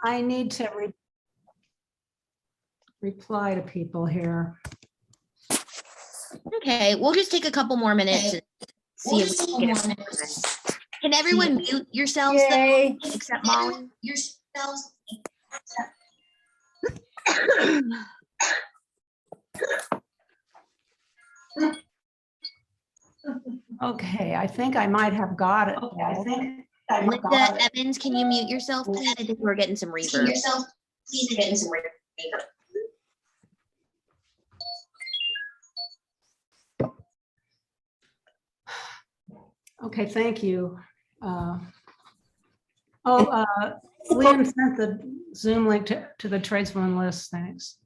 I need to reply to people here. Okay, we'll just take a couple more minutes and see if we can get it. Can everyone mute yourselves though, Yay. except Molly? Okay, I think I might have got it. Linda Evans, can you mute yourself, please? I think we're getting some reverb. Okay, thank you. Liam sent the Zoom link to the tradeswoman list. Thanks.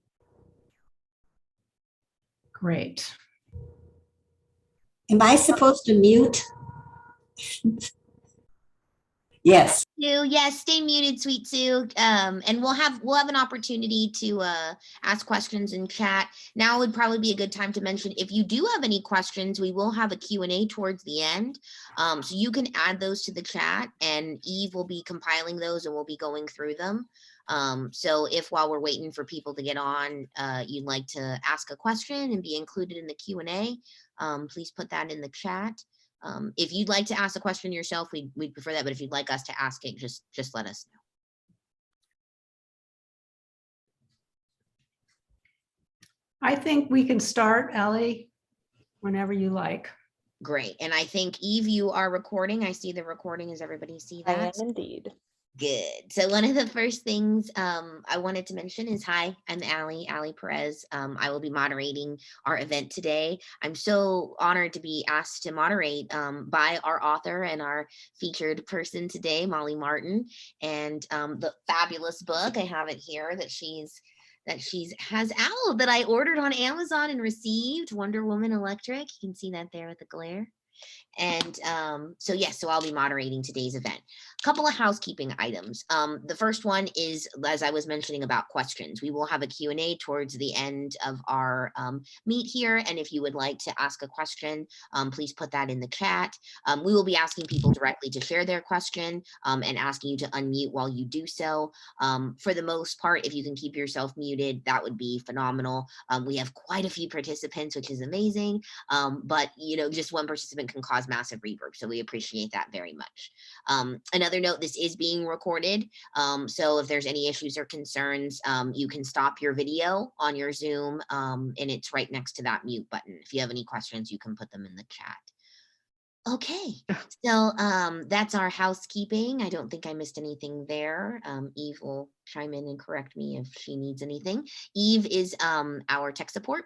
Great. Am I supposed to mute? Yes. Sue, yes, stay muted, sweet Sue. And we'll have an opportunity to ask questions in chat. Now would probably be a good time to mention, if you do have any questions, we will have a Q&A towards the end. So you can add those to the chat, and Eve will be compiling those and we'll be going through them. So if while we're waiting for people to get on, you'd like to ask a question and be included in the Q&A, please put that in the chat. If you'd like to ask a question yourself, we'd prefer that, but if you'd like us to ask it, just let us know. I think we can start, Ellie, whenever you like. Great. And I think, Eve, you are recording. I see the recording. Does everybody see that? I am indeed. Good. So one of the first things I wanted to mention is, hi, I'm Allie Perez. I will be moderating our event today. I'm so honored to be asked to moderate by our author and our featured person today, Molly Martin, and the fabulous book. I have it here that has out that I ordered on Amazon and received, Wonder Woman Electric. You can see that there with the glare. And so yes, so I'll be moderating today's event. A couple of housekeeping items. The first one is, as I was mentioning, about questions. We will have a Q&A towards the end of our meet here. And if you would like to ask a question, please put that in the chat. We will be asking people directly to share their question and asking you to unmute while you do so. For the most part, if you can keep yourself muted, that would be phenomenal. We have quite a few participants, which is amazing. But just one participant can cause massive reverb, so we appreciate that very much. Another note, this is being recorded, so if there's any issues or concerns, you can stop your video on your Zoom, and it's right next to that mute button. If you have any questions, you can put them in the chat. Okay, so that's our housekeeping. I don't think I missed anything there. Eve will chime in and correct me if she needs anything. Eve is our tech support.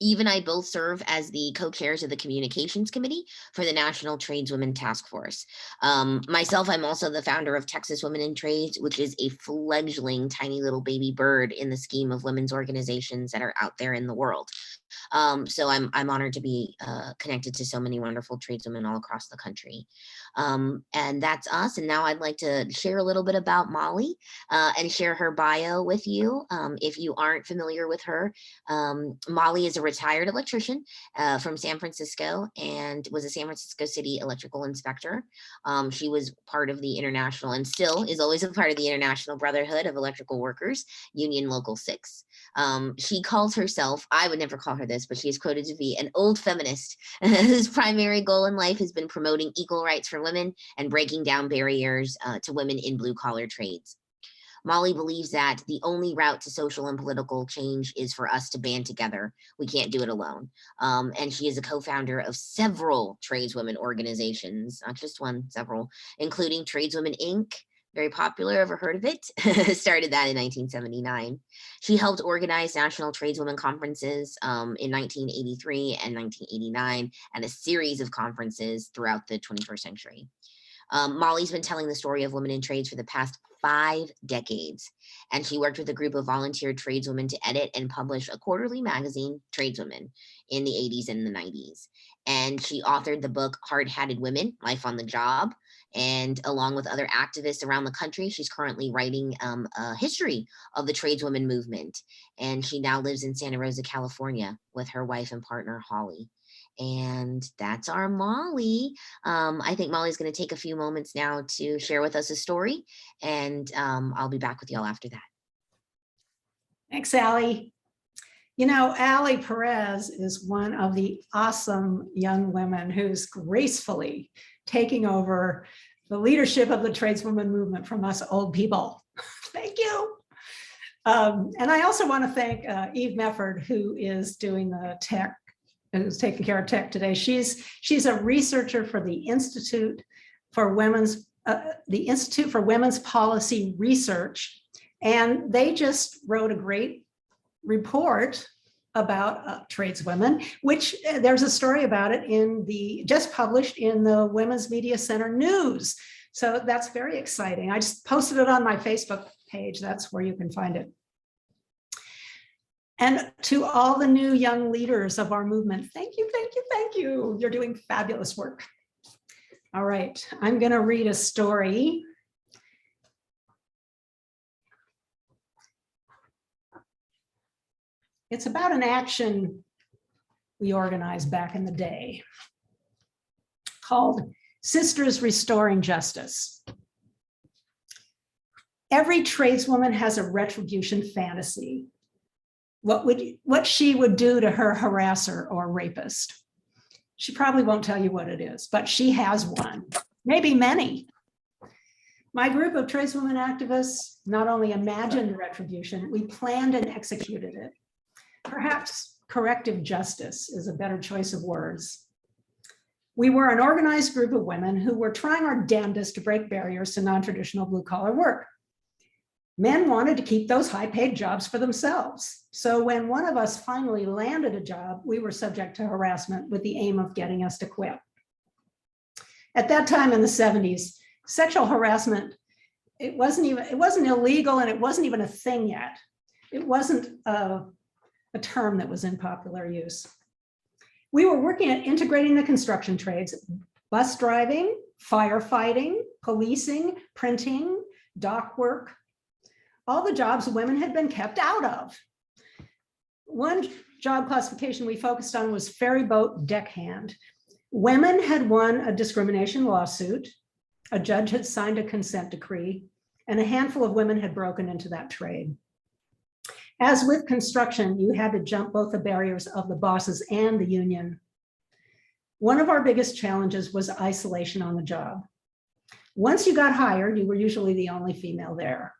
Eve and I both serve as the co-chairs of the Communications Committee for the National Tradeswomen Task Force. Myself, I'm also the founder of Texas Women in Trades, which is a fledgling tiny little baby bird in the scheme of women's organizations that are out there in the world. So I'm honored to be connected to so many wonderful tradeswomen all across the country. And that's us. And now I'd like to share a little bit about Molly and share her bio with you. If you aren't familiar with her, Molly is a retired electrician from San Francisco and was a San Francisco City electrical inspector. She was part of the international, and still is always a part of the International Brotherhood of Electrical Workers, Union Local 6. She calls herself, I would never call her this, but she is quoted to be an old feminist whose primary goal in life has been promoting equal rights for women and breaking down barriers to women in blue-collar trades. Molly believes that the only route to social and political change is for us to band together. We can't do it alone. And she is a co-founder of several tradeswomen organizations, not just one, several, including Tradeswomen Inc., very popular, ever heard of it? Started that in 1979. She helped organize national tradeswomen conferences in 1983 and 1989, and a series of conferences throughout the 21st century. Molly's been telling the story of women in trades for the past 5 decades, and she worked with a group of volunteer tradeswomen to edit and publish a quarterly magazine, Tradeswomen, in the 80s and the 90s. And she authored the book Hard-Hatted Women, Life on the Job. And along with other activists around the country, she's currently writing a history of the tradeswomen movement. And she now lives in Santa Rosa, California with her wife and partner, Holly. And that's our Molly. I think Molly's going to take a few moments now to share with us a story, and I'll be back with y'all after that. Thanks, Allie. You know, Allie Perez is one of the awesome young women who's gracefully taking over the leadership of the tradeswoman movement from us old people. Thank you. And I also want to thank Eve Mefford, who is doing the tech, who's taking care of tech today. She's a researcher for the Institute for Women's Policy Research, and they just wrote a great report about tradeswomen, which there's a story about it in the just published in the Women's Media Center News. So that's very exciting. I just posted it on my Facebook page. That's where you can find it. And to all the new young leaders of our movement, thank you, thank you, thank you. You're doing fabulous work. All right, I'm going to read a story. It's about an action we organized back in the day called Sisters Restoring Justice. Every tradeswoman has a retribution fantasy. What she would do to her harasser or rapist. She probably won't tell you what it is, but she has one, maybe many. My group of tradeswomen activists not only imagined retribution, we planned and executed it. Perhaps corrective justice is a better choice of words. We were an organized group of women who were trying our damnedest to break barriers to non-traditional blue-collar work. Men wanted to keep those high-paid jobs for themselves. So when one of us finally landed a job, we were subject to harassment with the aim of getting us to quit. At that time in the 70s, sexual harassment, it wasn't illegal, and it wasn't even a thing yet. It wasn't a term that was in popular use. We were working at integrating the construction trades, bus driving, firefighting, policing, printing, dock work, all the jobs women had been kept out of. One job classification we focused on was ferry boat deckhand. Women had won a discrimination lawsuit, a judge had signed a consent decree, and a handful of women had broken into that trade. As with construction, you had to jump both the barriers of the bosses and the union. One of our biggest challenges was isolation on the job. Once you got hired, you were usually the only female there.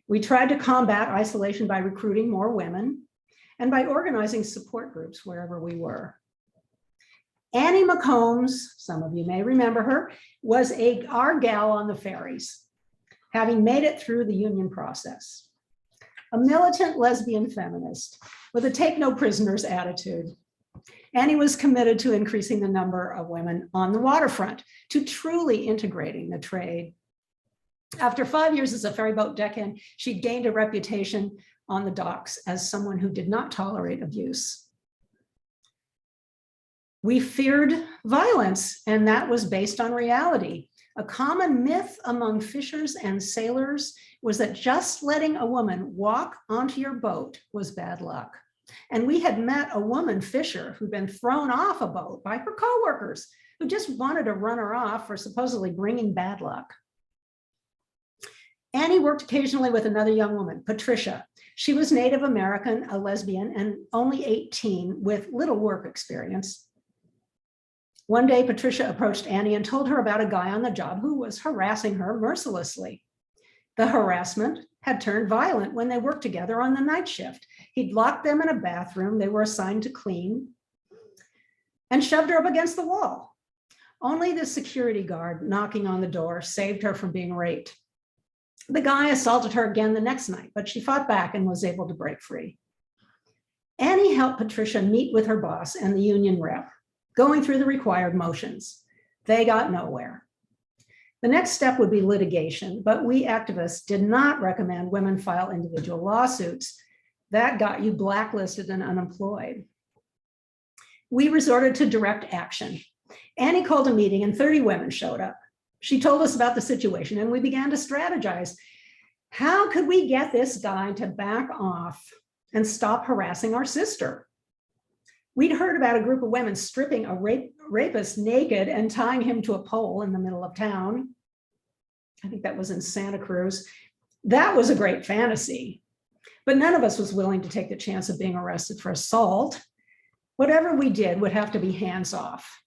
We tried to combat isolation by recruiting more women and by organizing support groups wherever we were. Annie McCombs, some of you may remember her, was our gal on the ferries, having made it through the union process. A militant lesbian feminist with a take no prisoners attitude. Annie was committed to increasing the number of women on the waterfront, to truly integrating the trade. After 5 years as a ferryboat deckhand, she gained a reputation on the docks as someone who did not tolerate abuse. We feared violence, and that was based on reality. A common myth among fishers and sailors was that just letting a woman walk onto your boat was bad luck. And we had met a woman fisher who'd been thrown off a boat by her coworkers who just wanted to run her off for supposedly bringing bad luck. Annie worked occasionally with another young woman, Patricia. She was Native American, a lesbian, and only 18 with little work experience. One day, Patricia approached Annie and told her about a guy on the job who was harassing her mercilessly. The harassment had turned violent when they worked together on the night shift. He'd locked them in a bathroom they were assigned to clean and shoved her up against the wall. Only the security guard knocking on the door saved her from being raped. The guy assaulted her again the next night, but she fought back and was able to break free. Annie helped Patricia meet with her boss and the union rep, going through the required motions. They got nowhere. The next step would be litigation, but we activists did not recommend women file individual lawsuits. That got you blacklisted and unemployed. We resorted to direct action. Annie called a meeting and 30 women showed up. She told us about the situation and we began to strategize. How could we get this guy to back off and stop harassing our sister? We'd heard about a group of women stripping a rapist naked and tying him to a pole in the middle of town. I think that was in Santa Cruz. That was a great fantasy, but none of us was willing to take the chance of being arrested for assault. Whatever we did would have to be hands off.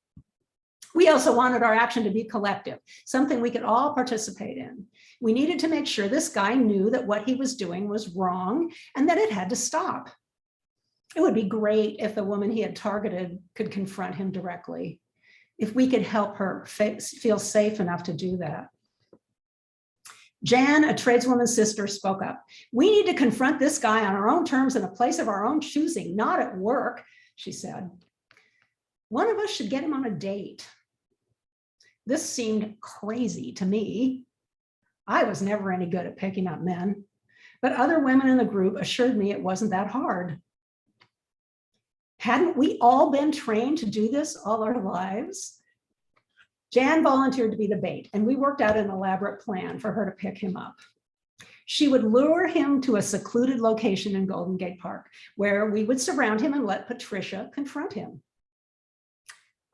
We also wanted our action to be collective, something we could all participate in. We needed to make sure this guy knew that what he was doing was wrong and that it had to stop. It would be great if the woman he had targeted could confront him directly, if we could help her feel safe enough to do that. Jan, a tradeswoman's sister, spoke up. We need to confront this guy on our own terms in a place of our own choosing, not at work, she said. One of us should get him on a date. This seemed crazy to me. I was never any good at picking up men, but other women in the group assured me it wasn't that hard. Hadn't we all been trained to do this all our lives? Jan volunteered to be the bait, and we worked out an elaborate plan for her to pick him up. She would lure him to a secluded location in Golden Gate Park, where we would surround him and let Patricia confront him.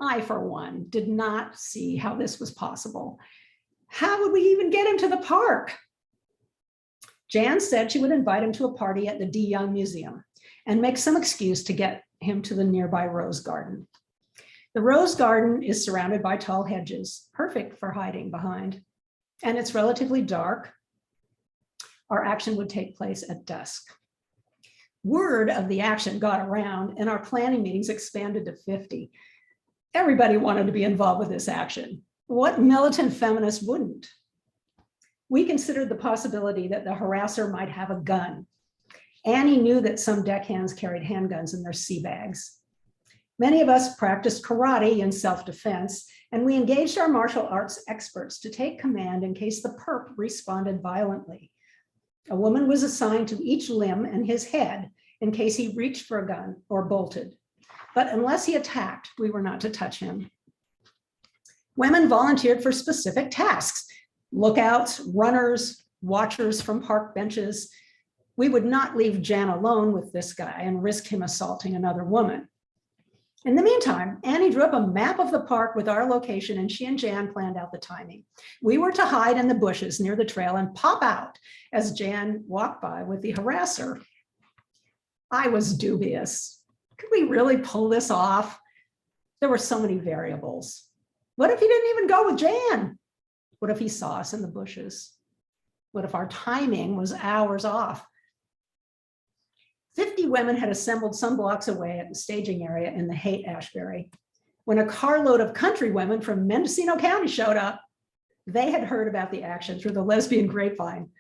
I, for one, did not see how this was possible. How would we even get him to the park? Jan said she would invite him to a party at the D. Young Museum and make some excuse to get him to the nearby rose garden. The rose garden is surrounded by tall hedges, perfect for hiding behind, and it's relatively dark. Our action would take place at dusk. Word of the action got around, and our planning meetings expanded to 50. Everybody wanted to be involved with this action. What militant feminist wouldn't? We considered the possibility that the harasser might have a gun. Annie knew that some deckhands carried handguns in their sea bags. Many of us practiced karate in self-defense, and we engaged our martial arts experts to take command in case the perp responded violently. A woman was assigned to each limb and his head in case he reached for a gun or bolted. But unless he attacked, we were not to touch him. Women volunteered for specific tasks: lookouts, runners, watchers from park benches. We would not leave Jan alone with this guy and risk him assaulting another woman. In the meantime, Annie drew up a map of the park with our location, and she and Jan planned out the timing. We were to hide in the bushes near the trail and pop out as Jan walked by with the harasser. I was dubious. Could we really pull this off? There were so many variables. What if he didn't even go with Jan? What if he saw us in the bushes? What if our timing was hours off? 50 women had assembled some blocks away at the staging area in the Haight-Ashbury. When a carload of country women from Mendocino County showed up, they had heard about the action through the lesbian grapevine.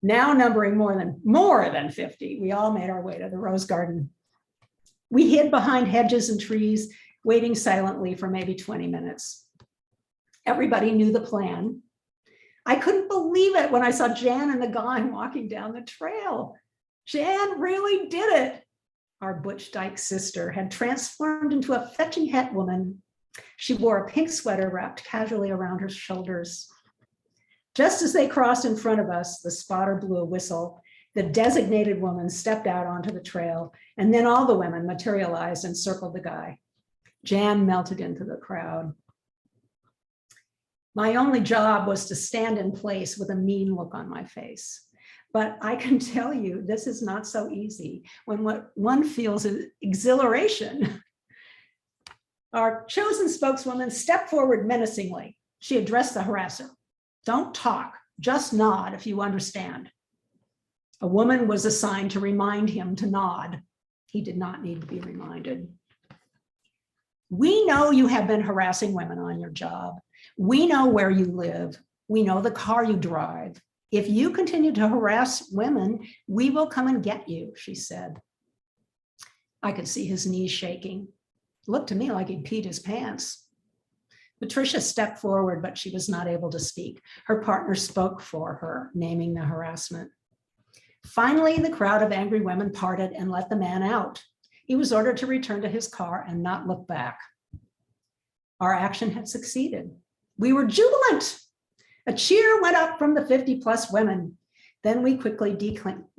Now numbering more than 50, we all made our way to the rose garden. We hid behind hedges and trees, waiting silently for maybe 20 minutes. Everybody knew the plan. I couldn't believe it when I saw Jan and the guy walking down the trail. Jan really did it. Our Butch Dyke sister had transformed into a fetching het woman. She wore a pink sweater wrapped casually around her shoulders. Just as they crossed in front of us, the spotter blew a whistle. The designated woman stepped out onto the trail, and then all the women materialized and circled the guy. Jan melted into the crowd. My only job was to stand in place with a mean look on my face. But I can tell you, this is not so easy when what one feels is exhilaration. Our chosen spokeswoman stepped forward menacingly. She addressed the harasser. Don't talk, just nod if you understand. A woman was assigned to remind him to nod. He did not need to be reminded. We know you have been harassing women on your job. We know where you live. We know the car you drive. If you continue to harass women, we will come and get you, she said. I could see his knees shaking. Looked to me like he'd peed his pants. Patricia stepped forward, but she was not able to speak. Her partner spoke for her, naming the harassment. Finally, the crowd of angry women parted and let the man out. He was ordered to return to his car and not look back. Our action had succeeded. We were jubilant. A cheer went up from the 50+ women. Then we quickly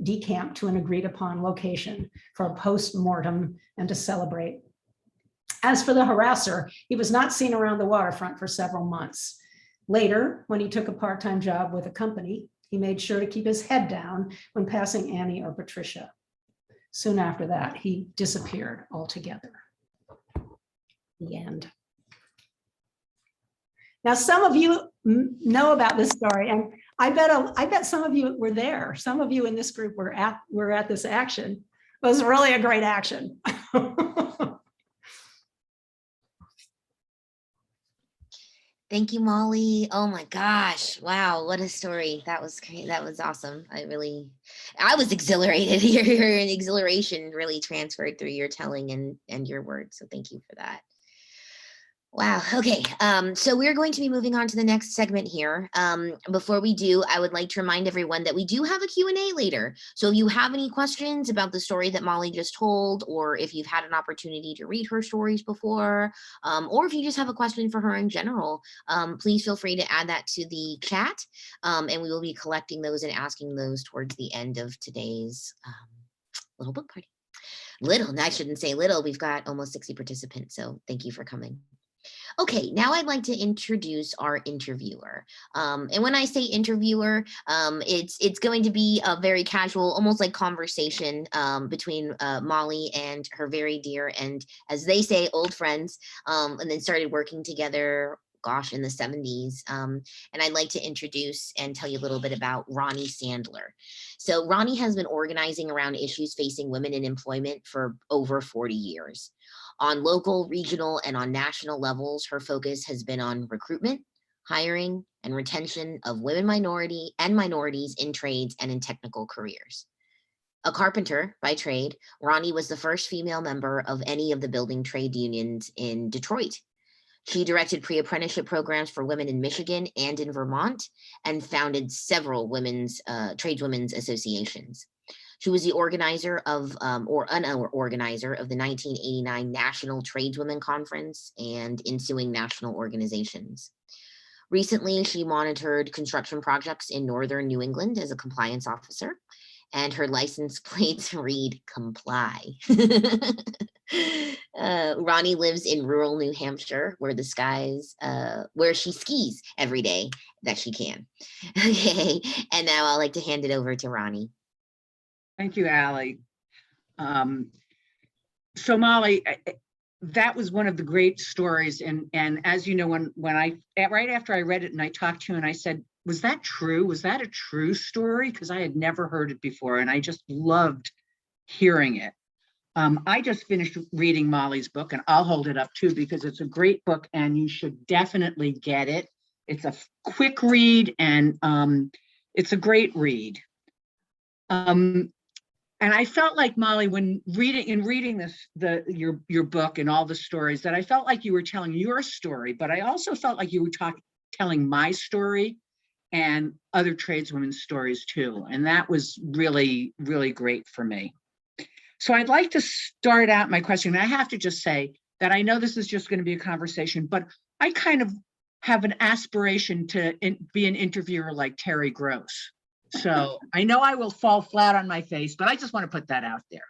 decamped to an agreed upon location for a post-mortem and to celebrate. As for the harasser, he was not seen around the waterfront for several months. Later, when he took a part-time job with a company, he made sure to keep his head down when passing Annie or Patricia. Soon after that, he disappeared altogether. The end. Now, some of you know about this story, and I bet some of you were there. Some of you in this group were at this action. It was really a great action. Thank you, Molly. Oh my gosh. Wow. What a story. That was great. That was awesome. I was exhilarated. Your exhilaration really transferred through your telling and your words. So thank you for that. Wow. Okay. So we're going to be moving on to the next segment here. Before we do, I would like to remind everyone that we do have a Q&A later. So if you have any questions about the story that Molly just told, or if you've had an opportunity to read her stories before, or if you just have a question for her in general, please feel free to add that to the chat. And we will be collecting those and asking those towards the end of today's little book party. Little, I shouldn't say little. We've got almost 60 participants. So thank you for coming. Okay, now I'd like to introduce our interviewer. And when I say interviewer, it's going to be a very casual, almost like conversation between Molly and her very dear and, as they say, old friends, and then started working together, gosh, in the 70s. And I'd like to introduce and tell you a little bit about Ronnie Sandler. So Ronnie has been organizing around issues facing women in employment for over 40 years. On local, regional, and on national levels, her focus has been on recruitment, hiring, and retention of women minorities in trades and in technical careers. A carpenter by trade, Ronnie was the first female member of any of the building trade unions in Detroit. She directed pre-apprenticeship programs for women in Michigan and in Vermont, and founded several tradeswomen's associations. She was the organizer of, or an organizer of the 1989 National Tradeswomen Conference and ensuing national organizations. Recently, she monitored construction projects in northern New England as a compliance officer, and her license plates read "comply." Ronnie lives in rural New Hampshire, where she skis every day that she can. Okay, and now I'd like to hand it over to Ronnie. Thank you, Allie. So Molly, that was one of the great stories. And as you know, when right after I read it and I talked to you and I said, was that true? Was that a true story? Because I had never heard it before and I just loved hearing it. I just finished reading Molly's book and I'll hold it up too because it's a great book and you should definitely get it. It's a quick read and it's a great read. And I felt like, Molly, when reading this, your book and all the stories, that I felt like you were telling your story, but I also felt like you were telling my story and other tradeswomen's stories too. And that was really, really great for me. So I'd like to start out my question. I have to just say that I know this is just going to be a conversation, but I kind of have an aspiration to be an interviewer like Terry Gross. So I know I will fall flat on my face, but I just want to put that out there.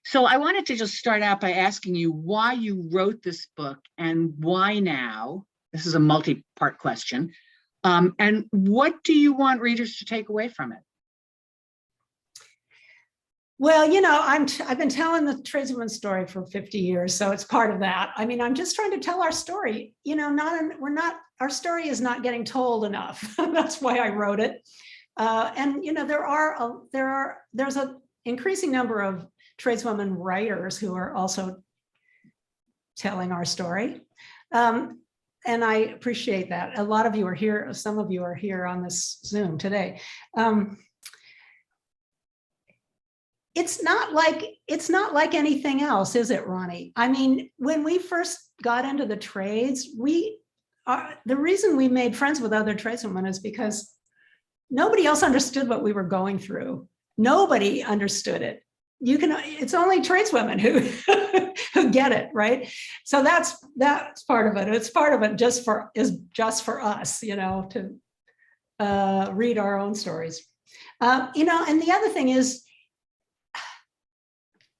So I wanted to just start out by asking you why you wrote this book and why now. This is a multi-part question. And what do you want readers to take away from it? Well, you know, I've been telling the tradeswoman story for 50 years, so it's part of that. I mean, I'm just trying to tell our story. You know, our story is not getting told enough. That's why I wrote it. And you know, there's an increasing number of tradeswomen writers who are also telling our story. And I appreciate that. A lot of you are here. Some of you are here on this Zoom today. It's not like anything else, is it, Ronnie? I mean, when we first got into the trades, the reason we made friends with other tradeswomen is because nobody else understood what we were going through. Nobody understood it. It's only tradeswomen who get it, right? So that's part of it. It's part of it just for us, you know, read our own stories. You know, and the other thing is,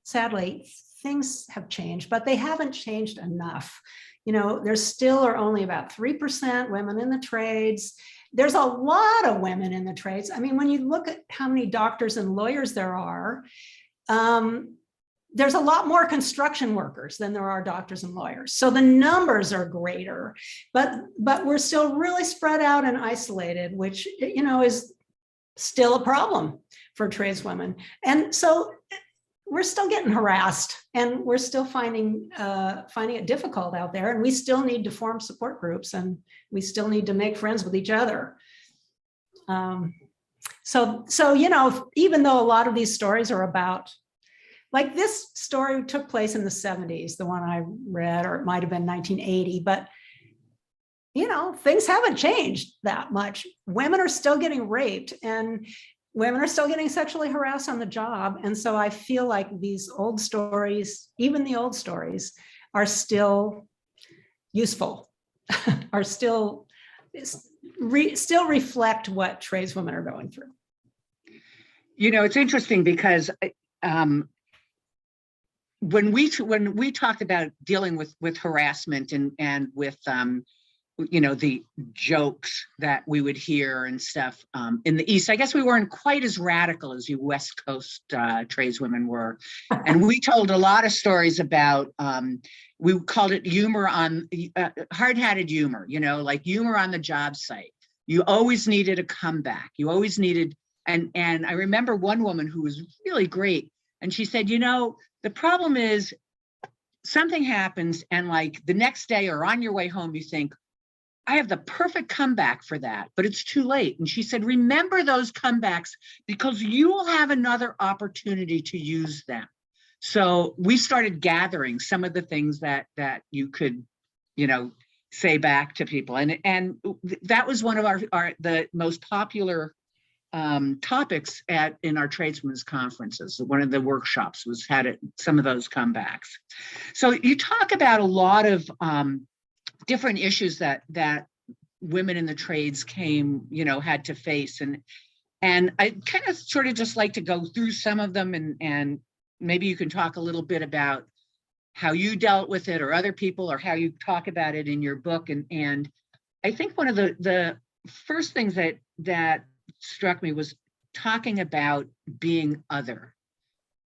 sadly, things have changed, but they haven't changed enough. You know, there still are only about 3% women in the trades. There's a lot of women in the trades. I mean, when you look at how many doctors and lawyers there are, there's a lot more construction workers than there are doctors and lawyers. So the numbers are greater, but we're still really spread out and isolated, which, you know, is still a problem for tradeswomen. And so we're still getting harassed, and we're still finding it difficult out there, and we still need to form support groups, and we still need to make friends with each other. So you know, even though a lot of these stories are about, like this story took place in the 70s, the one I read, or it might have been 1980, but you know, things haven't changed that much. Women are still getting raped, and women are still getting sexually harassed on the job. And so I feel like these old stories, even the old stories, are still useful, are still reflect what tradeswomen are going through. You know, it's interesting because when we talked about dealing with harassment and with you know, the jokes that we would hear and stuff in the East, I guess we weren't quite as radical as you West Coast tradeswomen were. And we told a lot of stories about, we called it humor on, hard-hatted humor, you know, like humor on the job site. You always needed a comeback. You always needed, and I remember one woman who was really great. And she said, you know, the problem is something happens and like the next day or on your way home, you think, I have the perfect comeback for that, but it's too late. And she said, remember those comebacks because you will have another opportunity to use them. So we started gathering some of the things that you could, you know, say back to people. And that was one of the most popular topics in our tradesmen's conferences. One of the workshops had some of those comebacks. So you talk about a lot of different issues that women in the trades had to face, and I kind of sort of just like to go through some of them, and maybe you can talk a little bit about how you dealt with it, or other people, or how you talk about it in your book. And I think one of the first things that struck me was talking about being other,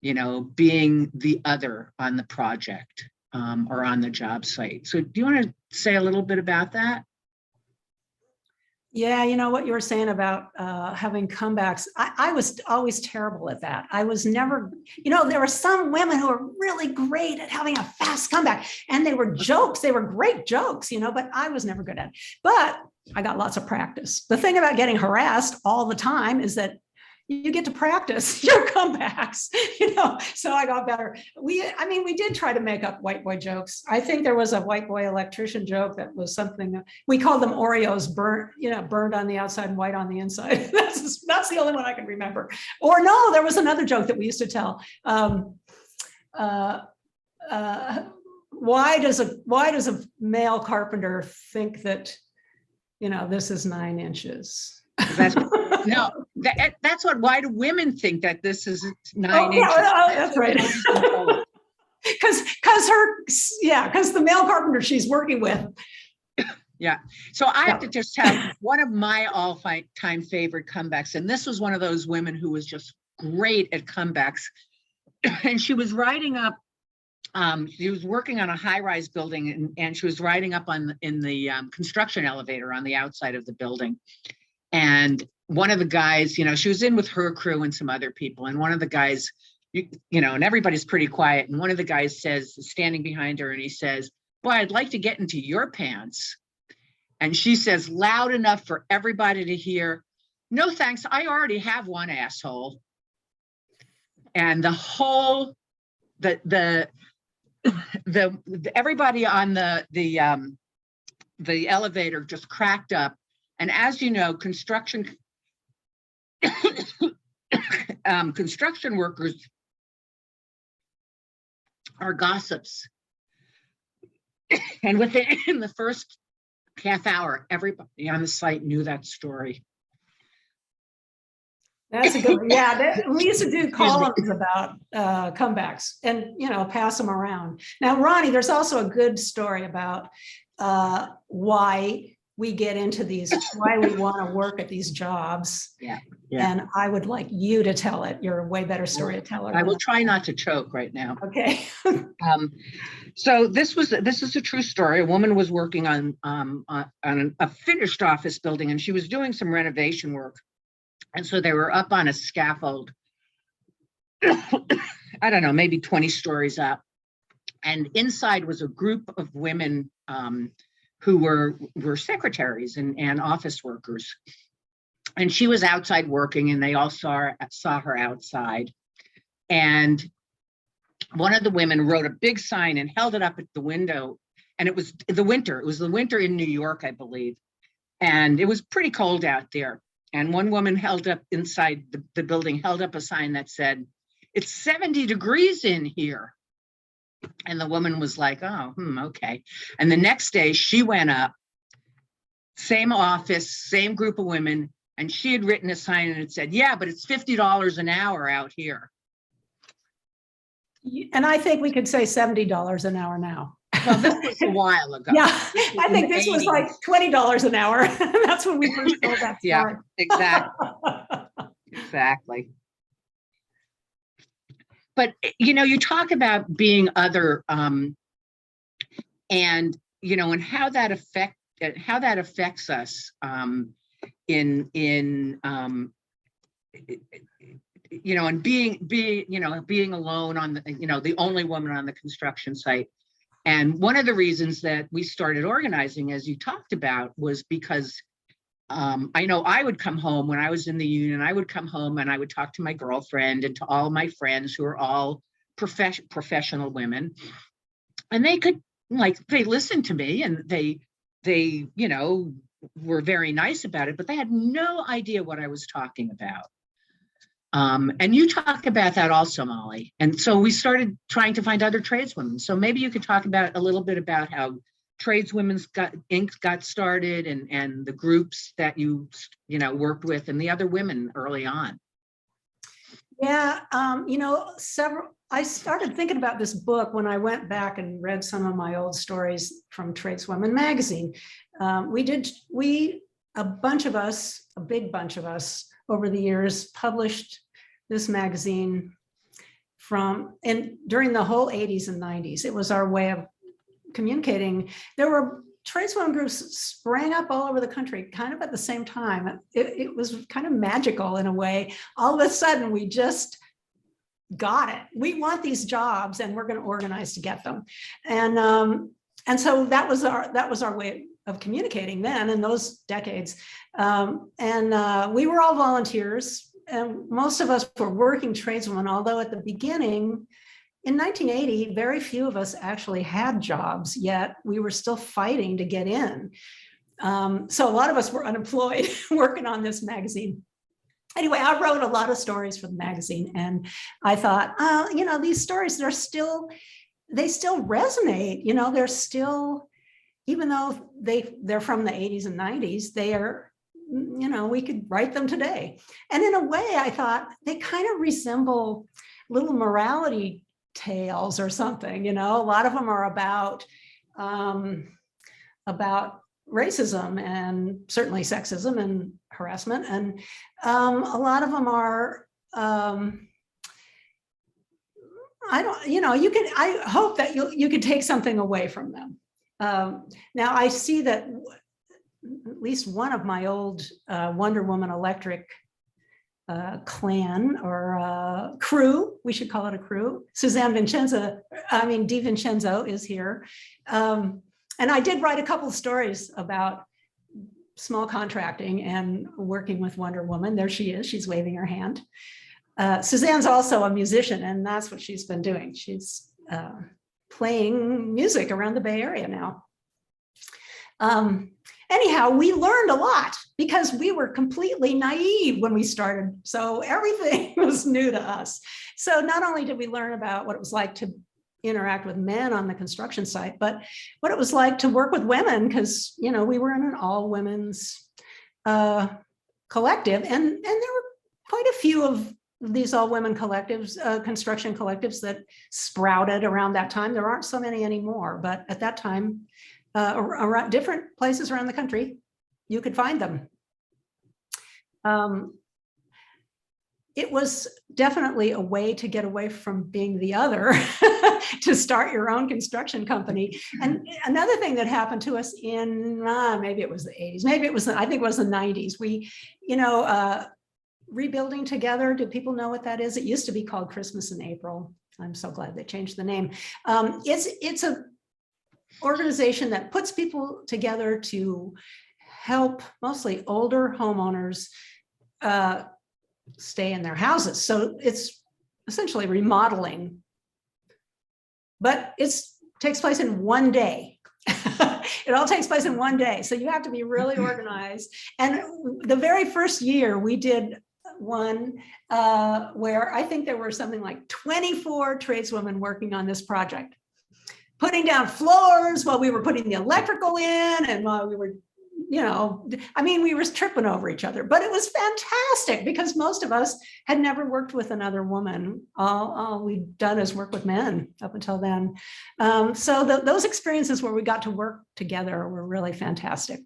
you know, being the other on the project. Or on the job site. So do you want to say a little bit about that? Yeah, you know what you were saying about having comebacks. I was always terrible at that. I was never, you know, there were some women who were really great at having a fast comeback, and they were jokes. They were great jokes, you know, but I was never good at it. But I got lots of practice. The thing about getting harassed all the time is that you get to practice your comebacks, you know, so I got better. We did try to make up white boy jokes. I think there was a white boy electrician joke that was something, we called them Oreos, burned on the outside and white on the inside. That's the only one I can remember. Or no, there was another joke that we used to tell. Why does a male carpenter think that, you know, this is 9 inches? That's why do women think that this is 9 inches? That's right. Because the male carpenter she's working with. Yeah. So I have to just tell one of my all-time favorite comebacks, and this was one of those women who was just great at comebacks. And she was riding up, she was working on a high-rise building, and she was riding up in the construction elevator on the outside of the building. And one of the guys, you know, she was in with her crew and some other people. And one of the guys, you know, and everybody's pretty quiet. And one of the guys says, standing behind her, and he says, boy, I'd like to get into your pants. And she says, loud enough for everybody to hear, no, thanks. I already have one, asshole. And the whole, everybody on the elevator just cracked up. And as you know, construction workers are gossips. And within the first half hour, everybody on the site knew that story. That's a good one. Yeah, we used to do columns about comebacks and, pass them around. Now, Ronnie, there's also a good story about why we get into these, why we want to work at these jobs. Yeah. And I would like you to tell it. You're a way better storyteller. I will try not to choke right now. Okay. So this is a true story. A woman was working on a finished office building, and she was doing some renovation work. And so they were up on a scaffold, I don't know, maybe 20 stories up. And inside was a group of women who were secretaries and office workers. And she was outside working, and they all saw her outside. And one of the women wrote a big sign and held it up at the window. And it was the winter. It was the winter in New York, I believe. And it was pretty cold out there. And one woman held up inside the building, held up a sign that said, "It's 70 degrees in here." And the woman was like, "Oh, okay." And the next day she went up, same office, same group of women, and she had written a sign and it said, "Yeah, but it's $50 an hour out here." And I think we could say $70 an hour now. Well, this was a while ago. Yeah, I think this was like $20 an hour. That's when we first told that story. Yeah, exactly. Exactly. But, you talk about being other and, and how that affects us and being alone on the only woman on the construction site. And one of the reasons that we started organizing, as you talked about, was because I know I would come home when I was in the union. I would come home and I would talk to my girlfriend and to all my friends who are all professional women, and they listened to me, and they were very nice about it, but they had no idea what I was talking about. And you talk about that also, Molly. And so we started trying to find other tradeswomen. So maybe you could talk about a little bit about how Tradeswomen's Inc. got started, and the groups that you worked with, and the other women early on. Yeah, I started thinking about this book when I went back and read some of my old stories from Tradeswomen magazine. A big bunch of us over the years published this magazine during the whole 80s and 90s. It was our way of communicating. There were tradeswomen groups sprang up all over the country kind of at the same time. It was kind of magical in a way. All of a sudden we just got it. We want these jobs and we're going to organize to get them. And so that was our way of communicating then in those decades. We were all volunteers, and most of us were working tradeswomen, although at the beginning, in 1980, very few of us actually had jobs yet. We were still fighting to get in. So a lot of us were unemployed working on this magazine. Anyway, I wrote a lot of stories for the magazine, and I thought, these stories, they still resonate. They're still, even though they're from the 80s and 90s, they are, we could write them today. And in a way, I thought they kind of resemble little morality tales or something. A lot of them are about racism and certainly sexism and harassment, and a lot of them are I hope that you could take something away from them. Now I see that at least one of my old Wonder Woman Electric clan or crew, we should call it a crew, DiVincenzo is here. And I did write a couple of stories about small contracting and working with Wonder Woman. There she is, she's waving her hand. Suzanne's also a musician, and that's what she's been doing. She's playing music around the Bay Area now. Anyhow, we learned a lot because we were completely naive when we started. So everything was new to us. So not only did we learn about what it was like to interact with men on the construction site, but what it was like to work with women, because we were in an all women's collective, and there were quite a few of these all-women collectives, construction collectives that sprouted around that time. There aren't so many anymore, but at that time, around different places around the country, you could find them. It was definitely a way to get away from being the other, to start your own construction company. And another thing that happened to us in, maybe it was the 80s, maybe it was, I think it was the 90s. We, rebuilding together. Do people know what that is? It used to be called Christmas in April. I'm so glad they changed the name. It's a organization that puts people together to help mostly older homeowners stay in their houses. So it's essentially remodeling, but it takes place in one day. It all takes place in one day. So you have to be really organized. And the very first year we did one where I think there were something like 24 tradeswomen working on this project, putting down floors while we were putting the electrical in, and while we were, we were tripping over each other, but it was fantastic because most of us had never worked with another woman. All we'd done is work with men up until then. So those experiences where we got to work together were really fantastic.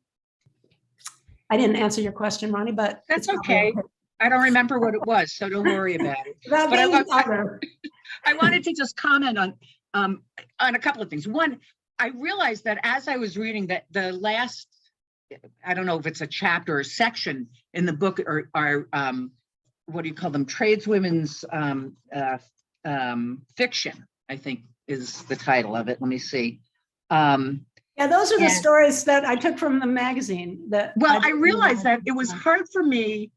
I didn't answer your question, Ronnie, but that's okay. I don't remember what it was, so don't worry about it. But I wanted to just comment on a couple of things. One, I realized that as I was reading that the last, I don't know if it's a chapter or section in the book, or what do you call them? Tradeswomen's fiction, I think is the title of it. Let me see. Yeah, those are the stories that I took from the magazine. I realized that it was hard for me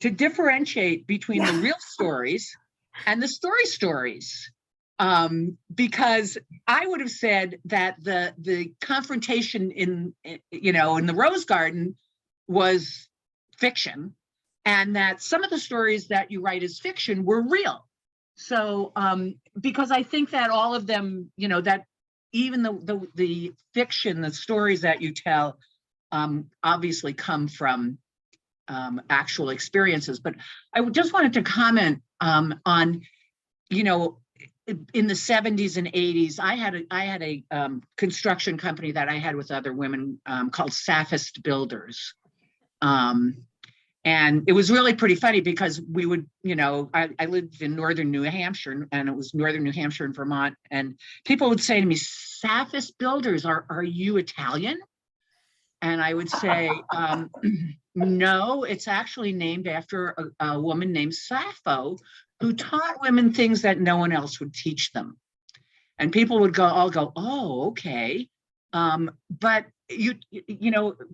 to differentiate between the real stories and the stories. Because I would have said that the confrontation in the Rose Garden was fiction, and that some of the stories that you write as fiction were real. So because I think that all of them, that even the fiction, the stories that you tell, obviously come from actual experiences. But I just wanted to comment on, in the 70s and 80s, I had a construction company that I had with other women called Saphist Builders. And it was really pretty funny because we would, I lived in northern New Hampshire, and it was northern New Hampshire and Vermont. And people would say to me, Saphist Builders, are you Italian? And I would say, no, it's actually named after a woman named Sappho, who taught women things that no one else would teach them. And people would all go, oh, okay. But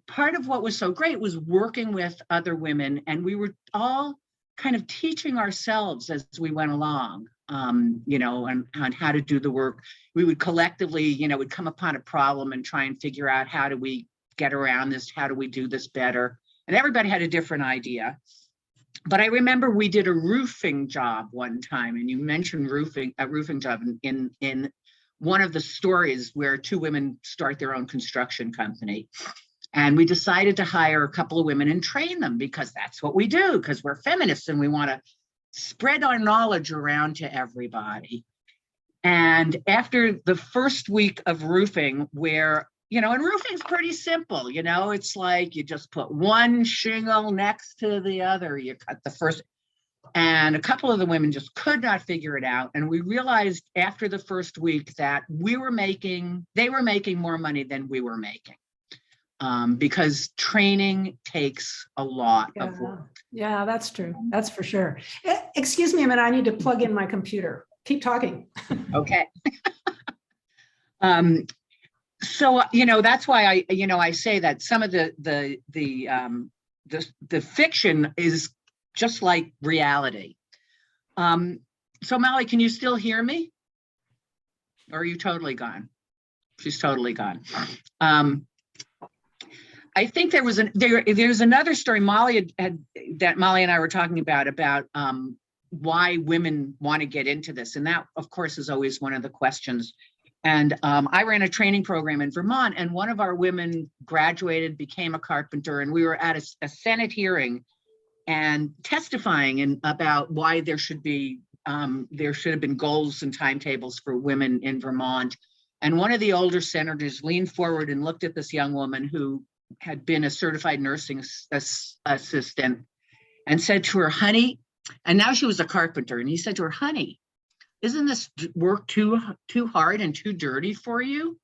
part of what was so great was working with other women, and we were all kind of teaching ourselves as we went along, on how to do the work. We would collectively, would come upon a problem and try and figure out, how do we get around this? How do we do this better? And everybody had a different idea. But I remember we did a roofing job one time, and you mentioned a roofing job in one of the stories where two women start their own construction company. And we decided to hire a couple of women and train them, because that's what we do, because we're feminists and we want to spread our knowledge around to everybody. And after the first week of roofing, where and roofing's pretty simple, it's like you just put one shingle next to the other, you cut the first, and a couple of the women just could not figure it out. And we realized after the first week that they were making more money than we were making, because training takes a lot of work. Yeah, that's true. That's for sure. Excuse me a minute, I need to plug in my computer. Keep talking. Okay. So, that's why I say that some of the fiction is just like reality. So Molly, can you still hear me? Or are you totally gone? She's totally gone. I think there's another story Molly that Molly and I were talking about why women want to get into this. And that, of course, is always one of the questions. And I ran a training program in Vermont, and one of our women graduated, became a carpenter, and we were at a Senate hearing, and testifying about why there should have been goals and timetables for women in Vermont. And one of the older senators leaned forward and looked at this young woman who had been a certified nursing assistant and said to her, honey, and now she was a carpenter, and he said to her, honey, isn't this work too hard and too dirty for you?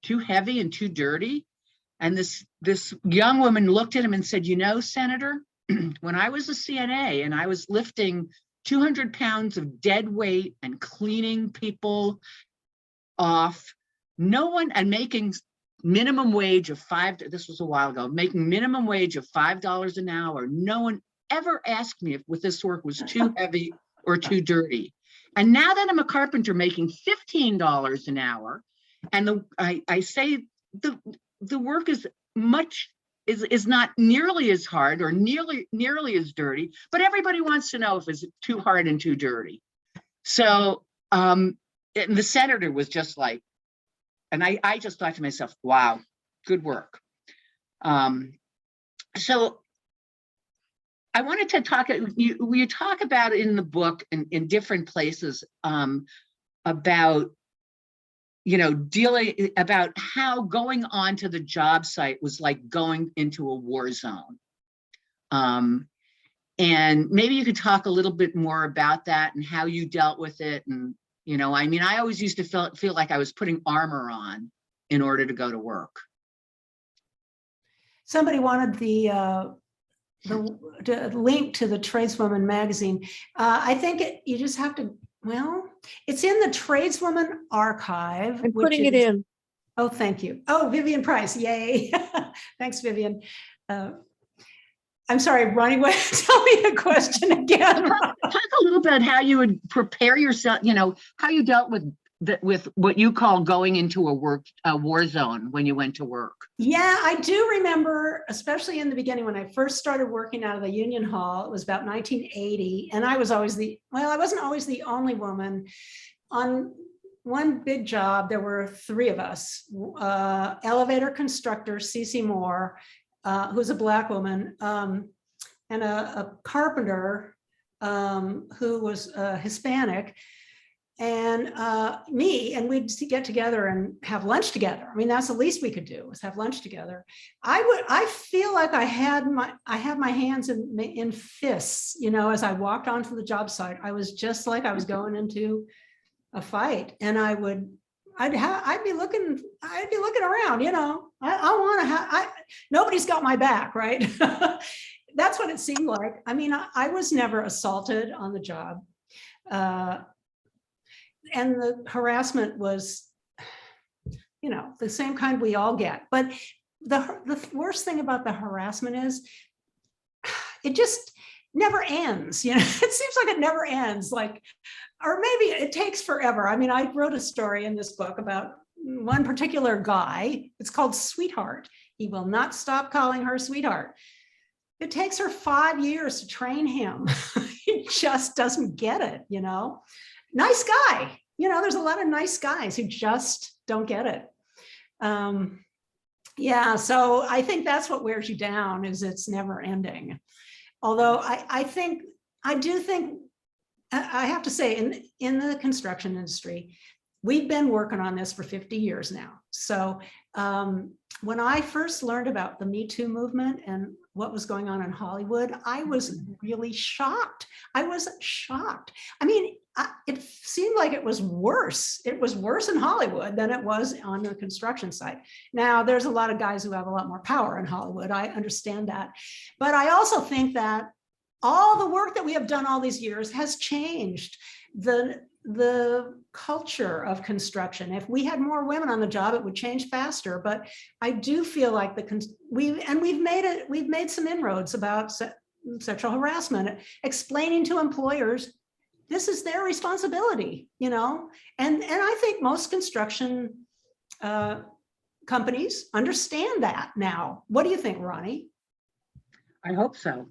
Too heavy and too dirty? And this young woman looked at him and said, you know, Senator, when I was a CNA and I was lifting 200 pounds of dead weight and cleaning people off, no one, and making minimum wage of this was a while ago, making minimum wage of $5 an hour, no one ever asked me if this work was too heavy or too dirty. And now that I'm a carpenter making $15 an hour, and I say the work is not nearly as hard or nearly as dirty, but everybody wants to know if it's too hard and too dirty. So and the senator was just like, and I just thought to myself, wow, good work. So I wanted to talk, you talk about in the book in different places about, dealing about how going onto the job site was like going into a war zone. And maybe you could talk a little bit more about that and how you dealt with it. And, I always used to feel like I was putting armor on in order to go to work. Somebody wanted the link to the Tradeswoman magazine. I think you just have to, it's in the Tradeswoman archive. I'm putting it in. Oh, thank you. Oh, Vivian Price, yay. Thanks, Vivian. I'm sorry, Ronnie, tell me the question again. Talk a little bit how you would prepare yourself, how you dealt with what you call going into a war zone when you went to work. Yeah, I do remember, especially in the beginning when I first started working out of the Union Hall, it was about 1980. And I was always I wasn't always the only woman. On one big job, there were three of us, elevator constructor, Cece Moore, who's a Black woman, and a carpenter who was Hispanic, and me, and we'd get together and have lunch together. I mean, that's the least we could do, was have lunch together. I feel like I had my hands in fists, as I walked onto the job site. I was just like I was going into a fight, and I'd be looking around, nobody's got my back, right? That's what it seemed like. I mean, I was never assaulted on the job. And the harassment was, the same kind we all get. But the worst thing about the harassment is it just never ends. It seems like it never ends. Or maybe it takes forever. I mean, I wrote a story in this book about one particular guy. It's called Sweetheart. He will not stop calling her sweetheart. It takes her 5 years to train him. He just doesn't get it, Nice guy. There's a lot of nice guys who just don't get it. Yeah, so I think that's what wears you down, is it's never ending. Although I do think, I have to say, in the construction industry, we've been working on this for 50 years now. So when I first learned about the Me Too movement and what was going on in Hollywood, I was really shocked. I was shocked. I mean, it seemed like it was worse. It was worse in Hollywood than it was on the construction site. Now, there's a lot of guys who have a lot more power in Hollywood. I understand that. But I also think that all the work that we have done all these years has changed the culture of construction. If we had more women on the job, it would change faster. But I do feel like we've made some inroads about sexual harassment, explaining to employers this is their responsibility, and I think most construction companies understand that now. What do you think, Ronnie? I hope so.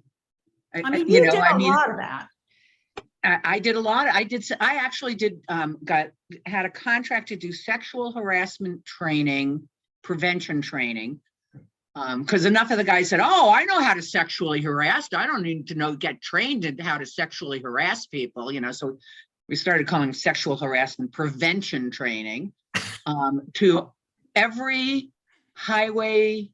I mean, you did a lot of that. I did a lot. I actually had a contract to do sexual harassment training, prevention training, Because enough of the guys said, oh, I know how to sexually harass. I don't need to get trained in how to sexually harass people, so we started calling sexual harassment prevention training to every highway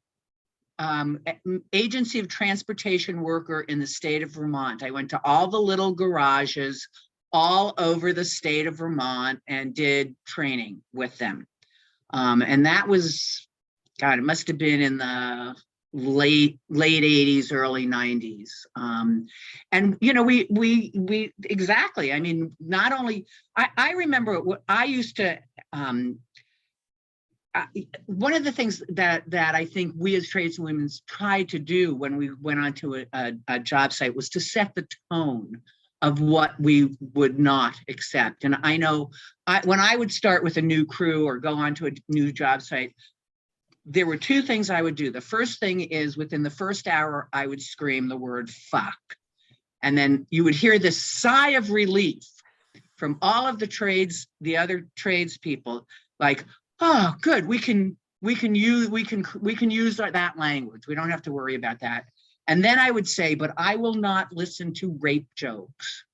agency of transportation worker in the state of Vermont. I went to all the little garages all over the state of Vermont and did training with them. And that was, God, it must have been in the late 80s, early 90s. And we exactly, I mean, not only, I remember what I used to, one of the things that I think we as tradeswomen tried to do when we went onto a job site was to set the tone of what we would not accept. And I know when I would start with a new crew or go onto a new job site, there were two things I would do. The first thing is within the first hour, I would scream the word fuck. And then you would hear this sigh of relief from all of the other tradespeople, like, oh, good, we can use that language. We don't have to worry about that. And then I would say, but I will not listen to rape jokes.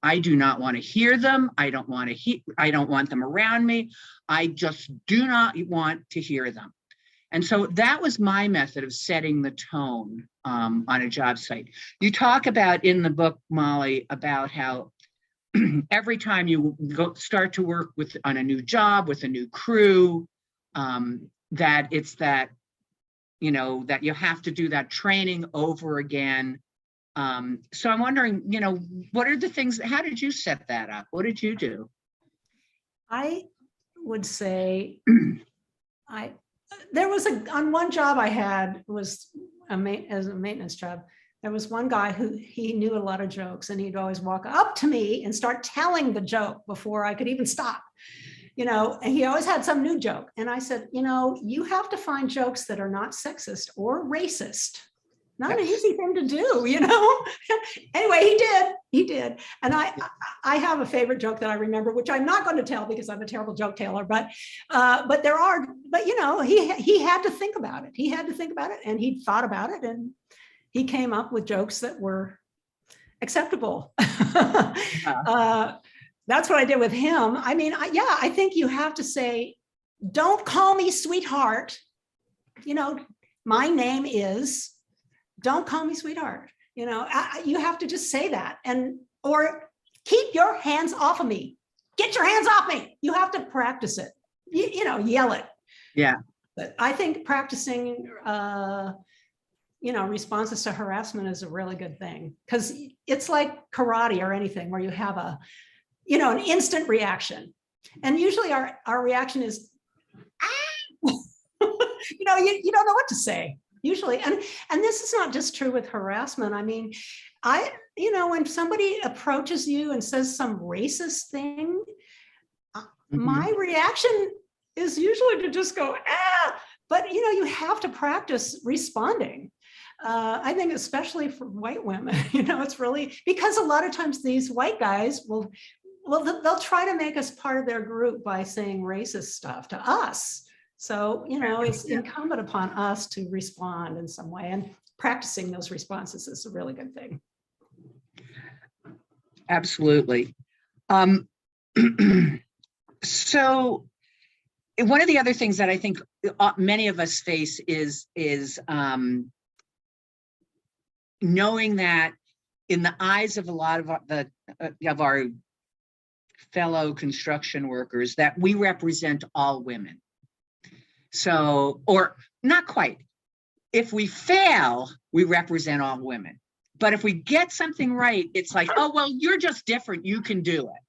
I do not want to hear them. I don't want them around me. I just do not want to hear them. And so that was my method of setting the tone on a job site. You talk about in the book, Molly, about how every time you start to work on a new job with a new crew, that it's that you have to do that training over again. So I'm wondering, what are the things, how did you set that up? What did you do? I would say there was on one job I had was as a maintenance job. There was one guy who he knew a lot of jokes, and he'd always walk up to me and start telling the joke before I could even stop. And he always had some new joke. And I said, you have to find jokes that are not sexist or racist. Not an easy thing to do, Anyway, he did. And I have a favorite joke that I remember, which I'm not going to tell because I'm a terrible joke teller, but he had to think about it. He had to think about it, and he thought about it, and he came up with jokes that were acceptable. That's what I did with him. I mean, I think you have to say, don't call me sweetheart. My name is, don't call me sweetheart. You have to just say that, or keep your hands off of me. Get your hands off me. You have to practice it. Yell it. Yeah. But I think practicing, responses to harassment is a really good thing, because it's like karate or anything where you have an instant reaction. And usually our reaction is, you don't know what to say usually. And this is not just true with harassment. I mean, when somebody approaches you and says some racist thing, my reaction is usually to just go, but you have to practice responding. I think especially for white women, it's really, because a lot of times these white guys they'll try to make us part of their group by saying racist stuff to us. So, it's incumbent upon us to respond in some way, and practicing those responses is a really good thing. Absolutely. So one of the other things that I think many of us face is knowing that in the eyes of a lot of our fellow construction workers, that we represent all women. So, or not quite. If we fail, we represent all women. But if we get something right, it's like, oh, well, you're just different. You can do it.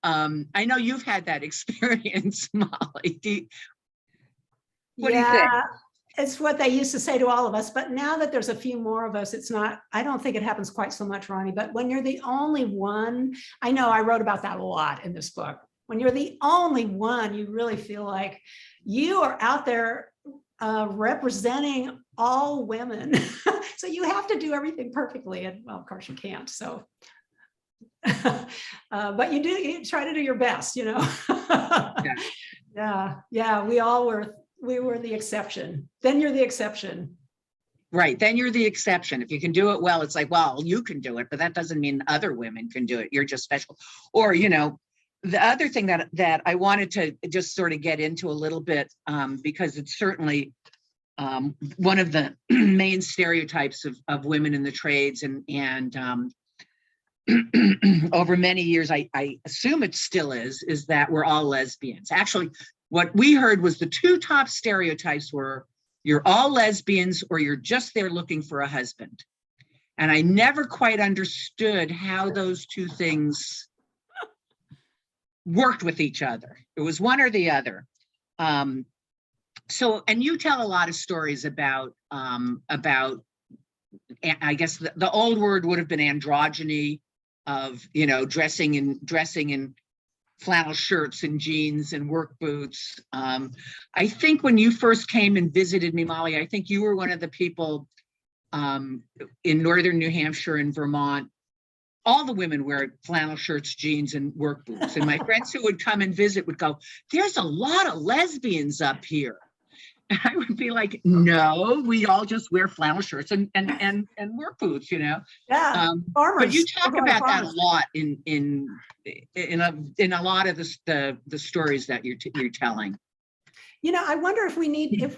I know you've had that experience, Molly. What do you think? It's what they used to say to all of us. But now that there's a few more of us, I don't think it happens quite so much, Ronnie. But when you're the only one, I know I wrote about that a lot in this book. When you're the only one, you really feel like you are out there representing all women. So you have to do everything perfectly. And well, of course you can't. So, but you try to do your best, Yeah. We all we were the exception. Then you're the exception. Right, then you're the exception. If you can do it well, it's like, well, you can do it, but that doesn't mean other women can do it. You're just special. Or, you know, the other thing that I wanted to just sort of get into a little bit, because it's certainly one of the main stereotypes of women in the trades, and over many years, I assume it still is that we're all lesbians. Actually, what we heard was the two top stereotypes were, you're all lesbians or you're just there looking for a husband. And I never quite understood how those two things worked with each other. It was one or the other. So, and you tell a lot of stories about I guess the old word would have been androgyny, of, you know, dressing in flannel shirts and jeans and work boots. I think when you first came and visited me, Molly, I think you were one of the people in northern New Hampshire and Vermont. All the women wear flannel shirts, jeans, and work boots. And my friends who would come and visit would go, "There's a lot of lesbians up here." And I would be like, "No, we all just wear flannel shirts and work boots, you know." Yeah, But you talk We're going about that a farmers. lot in a lot of the stories that you're telling. You know, I wonder if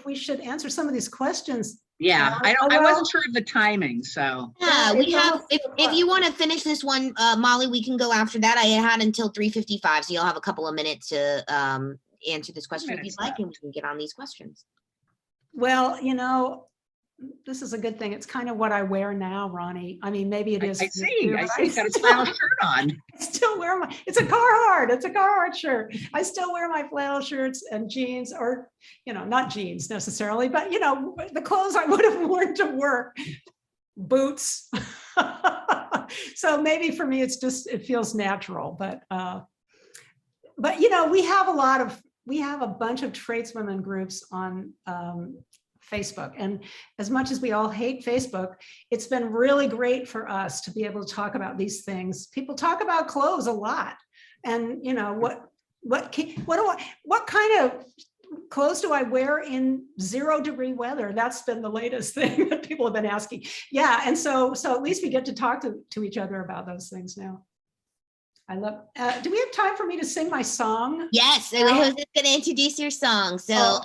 we should answer some of these questions. Yeah, I well- wasn't sure of the timing, so. Yeah, Yeah, we it's have, almost if 4 you want to finish this one, Molly, we can go after that. I had until 3:55, so you'll have a couple of minutes to answer this question if minutes you'd like, and we can get on these questions. Well, you know, this is a good thing. It's kind of what I wear now, Ronnie. I mean, maybe it is. I for see, you, I but see, you've got a flannel shirt on. I still wear it's a Carhartt shirt. I still wear my flannel shirts and jeans, or, you know, not jeans necessarily, but, you know, the clothes I would have worn to work, boots. So maybe for me, it feels natural, but, you know, we have a bunch of tradeswomen groups on Facebook. And as much as we all hate Facebook, it's been really great for us to be able to talk about these things. People talk about clothes a lot. And, you know, what kind of clothes do I wear in 0-degree weather? That's been the latest thing that people have been asking. Yeah. And so at least we get to talk to each other about those things now. I love, do we have time for me to sing my song? Yes, I was just going to introduce your song. So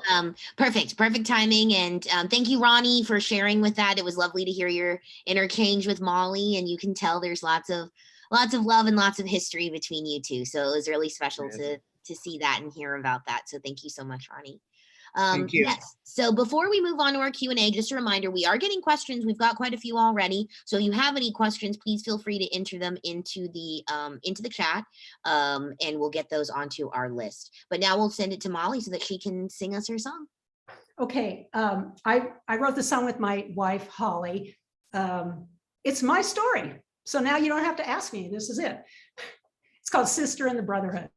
perfect timing. And thank you, Ronnie, for sharing with that. It was lovely to hear your interchange with Molly, and you can tell there's lots of love and lots of history between you two. So it was really special to see that and hear about that. So thank you so much, Ronnie. Thank you. Yes. So before we move on to our Q&A, just a reminder, we are getting questions. We've got quite a few already. So if you have any questions, please feel free to enter them into the chat, and we'll get those onto our list. But now we'll send it to Molly so that she can sing us her song. Okay. I wrote the song with my wife, Holly. It's my story. So now you don't have to ask me. This is it. It's called Sister in the Brotherhood.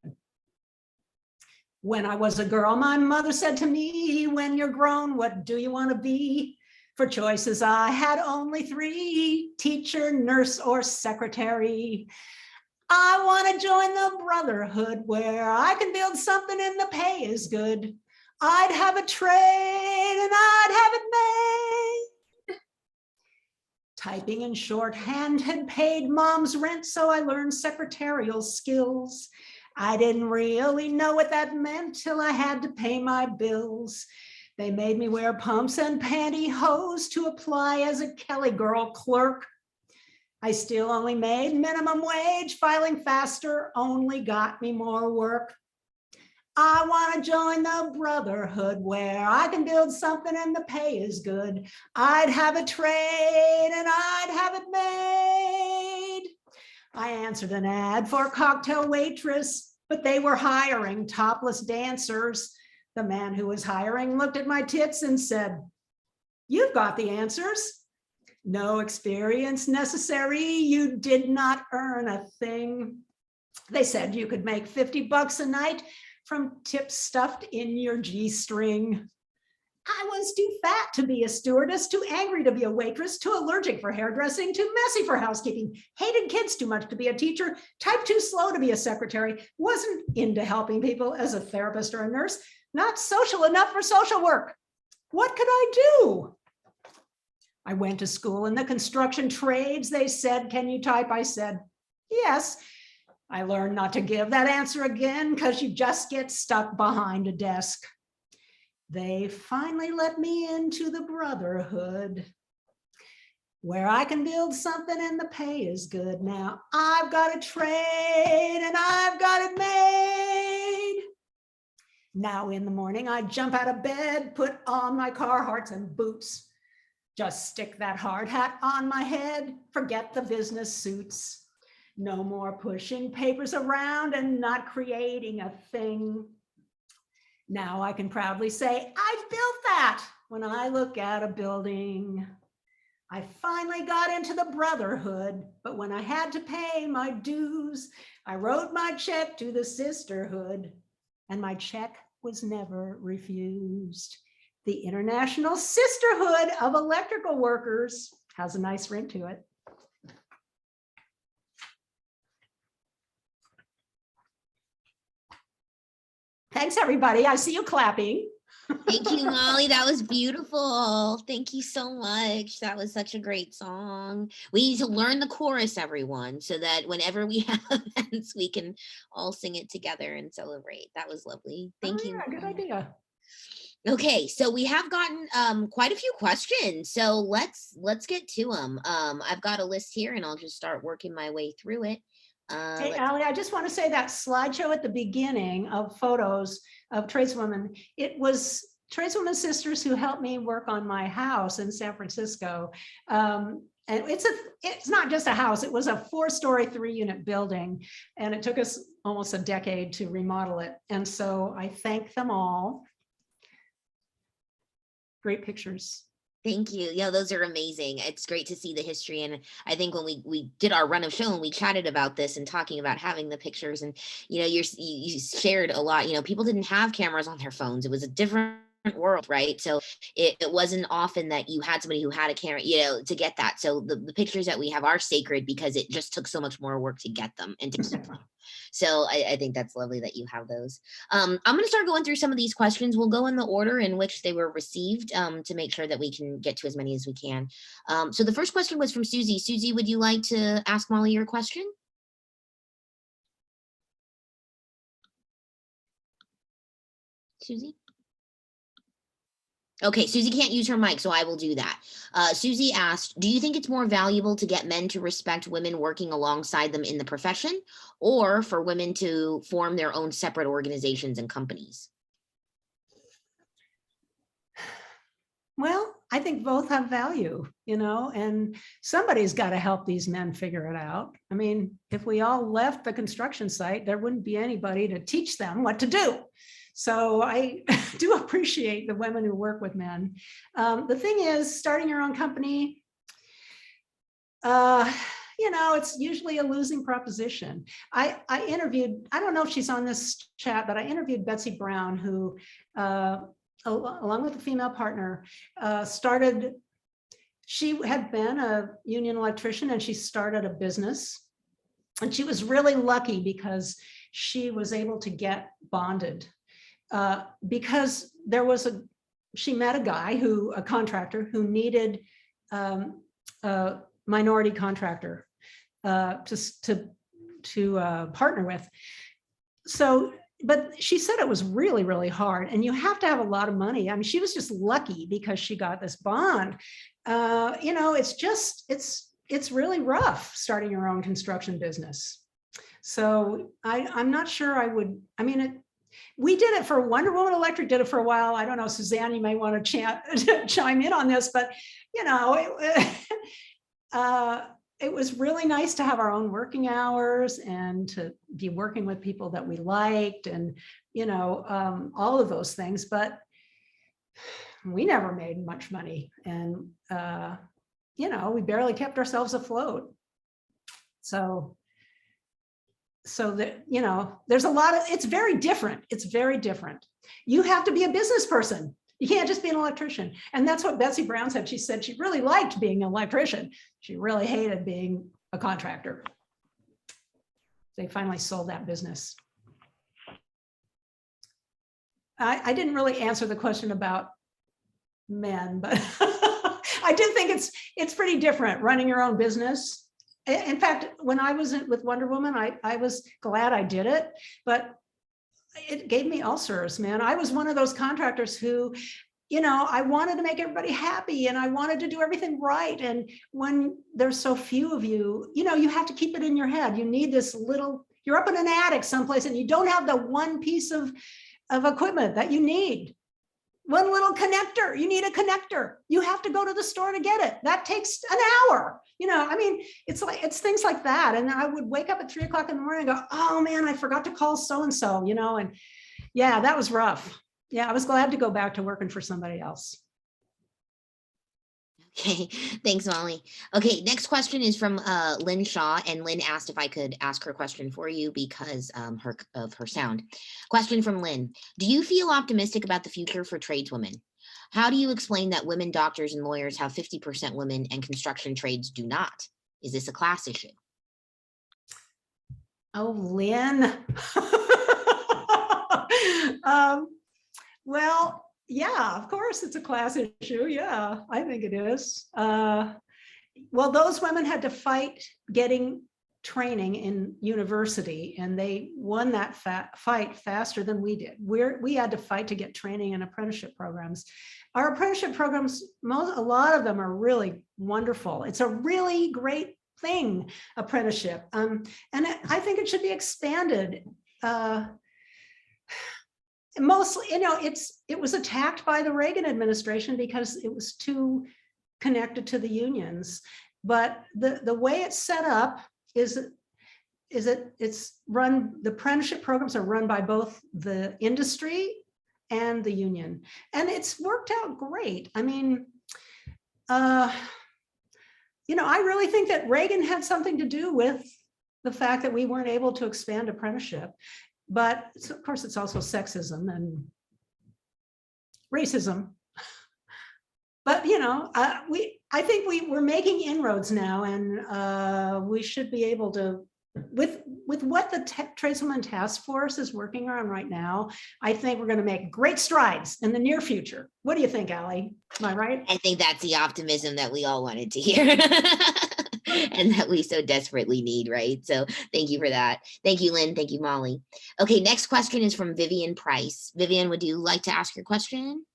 When I was a girl, my mother said to me, "When you're grown, what do you want to be?" For choices, I had only 3: teacher, nurse, or secretary. I want to join the brotherhood where I can build something and the pay is good. I'd have a trade and I'd have it made. Typing in shorthand had paid mom's rent, so I learned secretarial skills. I didn't really know what that meant till I had to pay my bills. They made me wear pumps and pantyhose to apply as a Kelly girl clerk. I still only made minimum wage. Filing faster only got me more work. I want to join the brotherhood where I can build something and the pay is good. I'd have a trade and I'd have it made. I answered an ad for cocktail waitress, but they were hiring topless dancers. The man who was hiring looked at my tits and said, "You've got the answers. No experience necessary. You did not earn a thing." They said you could make $50 a night from tips stuffed in your G-string. I was too fat to be a stewardess, too angry to be a waitress, too allergic for hairdressing, too messy for housekeeping, hated kids too much to be a teacher, typed too slow to be a secretary, wasn't into helping people as a therapist or a nurse, not social enough for social work. What could I do? I went to school in the construction trades. They said, can you type? I said, yes. I learned not to give that answer again because you just get stuck behind a desk. They finally let me into the brotherhood where I can build something and the pay is good. Now I've got a trade and I've got it made. Now in the morning, I jump out of bed, put on my Carhartts and boots, just stick that hard hat on my head, forget the business suits. No more pushing papers around and not creating a thing. Now I can proudly say, I built that when I look at a building. I finally got into the brotherhood, but when I had to pay my dues, I wrote my check to the sisterhood, and my check was never refused. The International Sisterhood of Electrical Workers has a nice ring to it. Thanks, everybody. I see you clapping. Thank you, Molly. That was beautiful. Thank you so much. That was such a great song. We need to learn the chorus, everyone, so that whenever we have events, we can all sing it together and celebrate. That was lovely. Thank you. Good idea. Okay, so we have gotten quite a few questions. So let's get to them. I've got a list here, and I'll just start working my way through it. Hey, Allie, I just want to say that slideshow at the beginning of photos of tradeswomen, it was tradeswoman sisters who helped me work on my house in San Francisco. And it's not just a house, it was a 4-story, 3-unit building. And it took us almost a decade to remodel it. And so I thank them all. Great pictures. Thank you. Yeah, those are amazing. It's great to see the history. And I think when we did our run of show and we chatted about this and talking about having the pictures, and, you know, you shared a lot, you know, people didn't have cameras on their phones. It was a different world, right? So it wasn't often that you had somebody who had a camera, you know, to get that. So the pictures that we have are sacred because it just took so much more work to get them and to keep them. So I think that's lovely that you have those. I'm going to start going through some of these questions. We'll go in the order in which they were received to make sure that we can get to as many as we can. So the first question was from Susie. Susie, would you like to ask Molly your question? Susie? Okay, Susie can't use her mic, so I will do that. Susie asked, do you think it's more valuable to get men to respect women working alongside them in the profession, or for women to form their own separate organizations and companies? Well, I think both have value, you know, and somebody's got to help these men figure it out. I mean, if we all left the construction site, there wouldn't be anybody to teach them what to do. So I do appreciate the women who work with men. The thing is, starting your own company, you know, it's usually a losing proposition. I interviewed, I don't know if she's on this chat, but I interviewed Betsy Brown, who, along with a female partner, she had been a union electrician and she started a business. And she was really lucky because she was able to get bonded. Because she met a guy a contractor who needed a minority contractor to partner with. So, but she said it was really, really hard, and you have to have a lot of money. I mean, she was just lucky because she got this bond. You know, it's really rough starting your own construction business. So I'm not sure I would, I mean, we did it for Wonder Woman Electric, did it for a while. I don't know, Suzanne, you may want to chime in on this, but you know, it was really nice to have our own working hours and to be working with people that we liked, and you know, all of those things. But we never made much money, and you know, we barely kept ourselves afloat. So that, you know, there's a lot of, it's very different. It's very different. You have to be a business person. You can't just be an electrician. And that's what Betsy Brown said. She said she really liked being an electrician. She really hated being a contractor. They finally sold that business. I didn't really answer the question about men, but I do think it's pretty different running your own business. In fact, when I was with Wonder Woman, I was glad I did it, but it gave me ulcers, man. I was one of those contractors who, I wanted to make everybody happy and I wanted to do everything right. And when there's so few of you, you have to keep it in your head. You need this little, you're up in an attic someplace and you don't have the one piece of equipment that you need. One little connector, you need a connector. You have to go to the store to get it. That takes an hour. It's things like that. And I would wake up at 3 o'clock in the morning and go, oh man, I forgot to call so-and-so, and yeah, that was rough. Yeah, I was glad to go back to working for somebody else. Okay, thanks, Molly. Okay, next question is from Lynn Shaw, and Lynn asked if I could ask her question for you because of her sound. Question from Lynn: do you feel optimistic about the future for tradeswomen? How do you explain that women doctors and lawyers have 50% women and construction trades do not? Is this a class issue? Oh, Lynn. Well, yeah, of course it's a class issue. Yeah, I think it is. Well, those women had to fight getting training in university, and they won that fight faster than we did. We had to fight to get training in apprenticeship programs. Our apprenticeship programs, a lot of them are really wonderful. It's a really great thing, apprenticeship. And I think it should be expanded. Mostly, it was attacked by the Reagan administration because it was too connected to the unions. But the way it's set up is it's run, the apprenticeship programs are run by both the industry and the union. And it's worked out great. I mean, I really think that Reagan had something to do with the fact that we weren't able to expand apprenticeship. But of course, it's also sexism and racism. But I think we're making inroads now, and we should be able to, with what the Tradeswomen Task Force is working on right now. I think we're going to make great strides in the near future. What do you think, Allie? Am I right? I think that's the optimism that we all wanted to hear. And that we so desperately need, right? So thank you for that. Thank you, Lynn. Thank you, Molly. Okay, next question is from Vivian Price. Vivian, would you like to ask your question?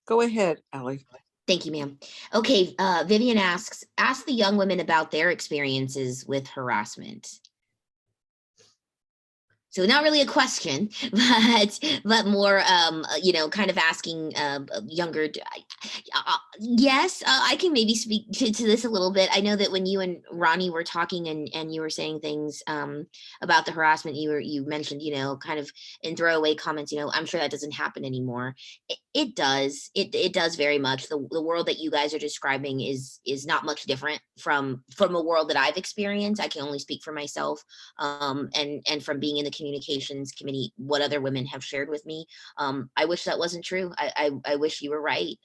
Go ahead, Allie. Thank you, ma'am. Okay, Vivian asks, ask the young women about their experiences with harassment. So not really a question, but more, kind of asking younger. Yes, I can maybe speak to this a little bit. I know that when you and Ronnie were talking and you were saying things about the harassment, you mentioned, kind of in throwaway comments, I'm sure that doesn't happen anymore. It does. It does very much. The world that you guys are describing is not much different from a world that I've experienced. I can only speak for myself, and from being in the communications committee, what other women have shared with me. I wish that wasn't true. I wish you were right.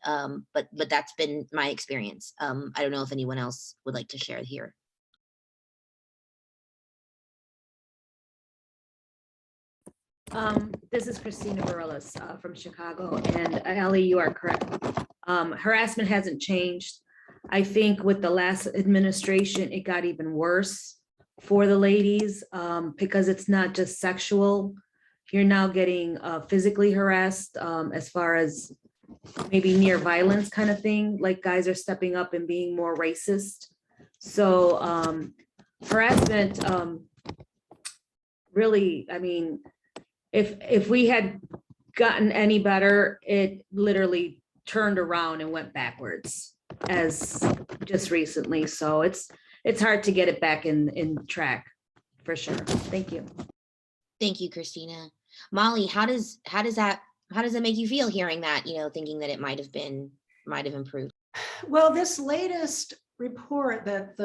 But that's been my experience. I don't know if anyone else would like to share here. This is Christina Bareilles from Chicago, and Allie, you are correct. Harassment hasn't changed. I think with the last administration, it got even worse for the ladies because it's not just sexual. You're now getting physically harassed as far as maybe near violence kind of thing, like guys are stepping up and being more racist. So harassment really, I mean, if we had gotten any better, it literally turned around and went backwards as just recently. So it's hard to get it back in track for sure. Thank you. Thank you, Christina. Molly, how does that make you feel hearing that, thinking that it might have improved? Well, this latest report that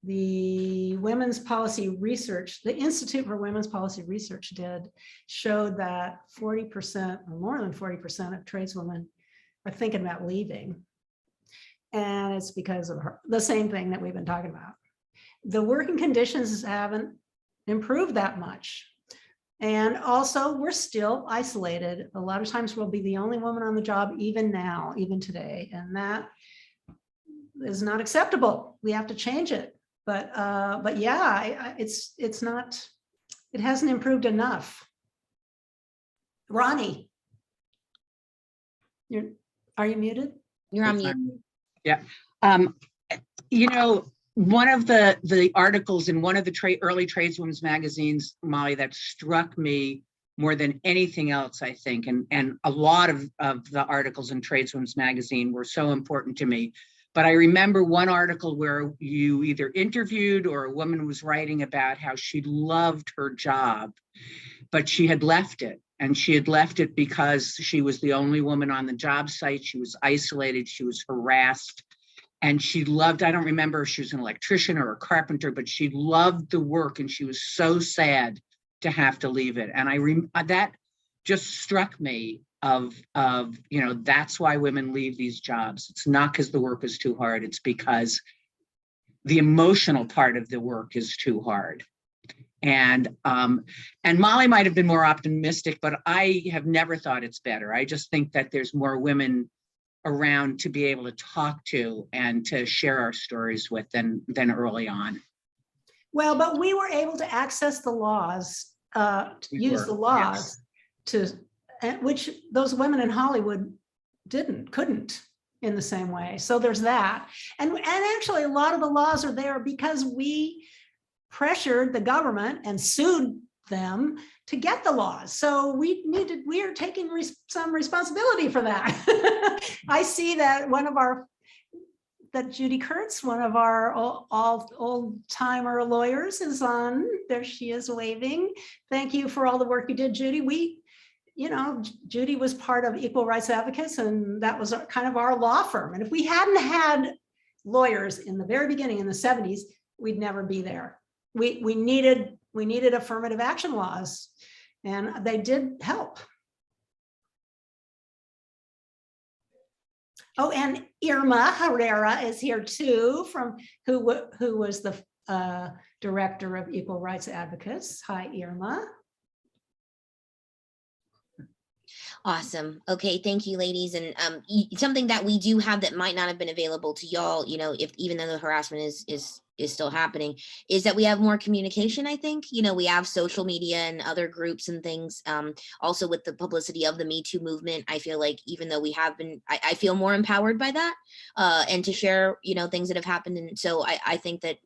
the Women's Policy Research, the Institute for Women's Policy Research did, showed that 40% or more than 40% of tradeswomen are thinking about leaving. And it's because of the same thing that we've been talking about. The working conditions haven't improved that much. And also, we're still isolated. A lot of times we'll be the only woman on the job, even now, even today, and that is not acceptable. We have to change it. But yeah, it's not, it hasn't improved enough. Ronnie, are you muted? You're on mute. Yeah. You know, one of the articles in one of the early tradeswomen's magazines, Molly, that struck me more than anything else, I think, and a lot of the articles in Tradeswomen's magazine were so important to me. But I remember one article where you either interviewed or a woman was writing about how she loved her job, but she had left it. And she had left it because she was the only woman on the job site. She was isolated, she was harassed. And she loved, I don't remember if she was an electrician or a carpenter, but she loved the work and she was so sad to have to leave it. And that just struck me of, you know, that's why women leave these jobs. It's not because the work is too hard, it's because the emotional part of the work is too hard. And Molly might have been more optimistic, but I have never thought it's better. I just think that there's more women around to be able to talk to and to share our stories with than early on. Well, but we were able to access the laws, use the laws which those women in Hollywood couldn't in the same way. So there's that. And actually a lot of the laws are there because we pressured the government and sued them to get the laws. So we are taking some responsibility for that. I see that that Judy Kurtz, one of our old timer lawyers, is on. There she is waving. Thank you for all the work you did, Judy. Judy was part of Equal Rights Advocates, and that was kind of our law firm. And if we hadn't had lawyers in the very beginning in the 70s, we'd never be there. We needed affirmative action laws, and they did help. Oh, and Irma Herrera is here too, who was the director of Equal Rights Advocates. Hi, Irma. Awesome. Okay, thank you, ladies. And something that we do have that might not have been available to y'all, even though the harassment is still happening, is that we have more communication. I think, we have social media and other groups and things. Also with the publicity of the Me Too movement, I feel like even though we have been, I feel more empowered by that and to share, things that have happened. And so I think that,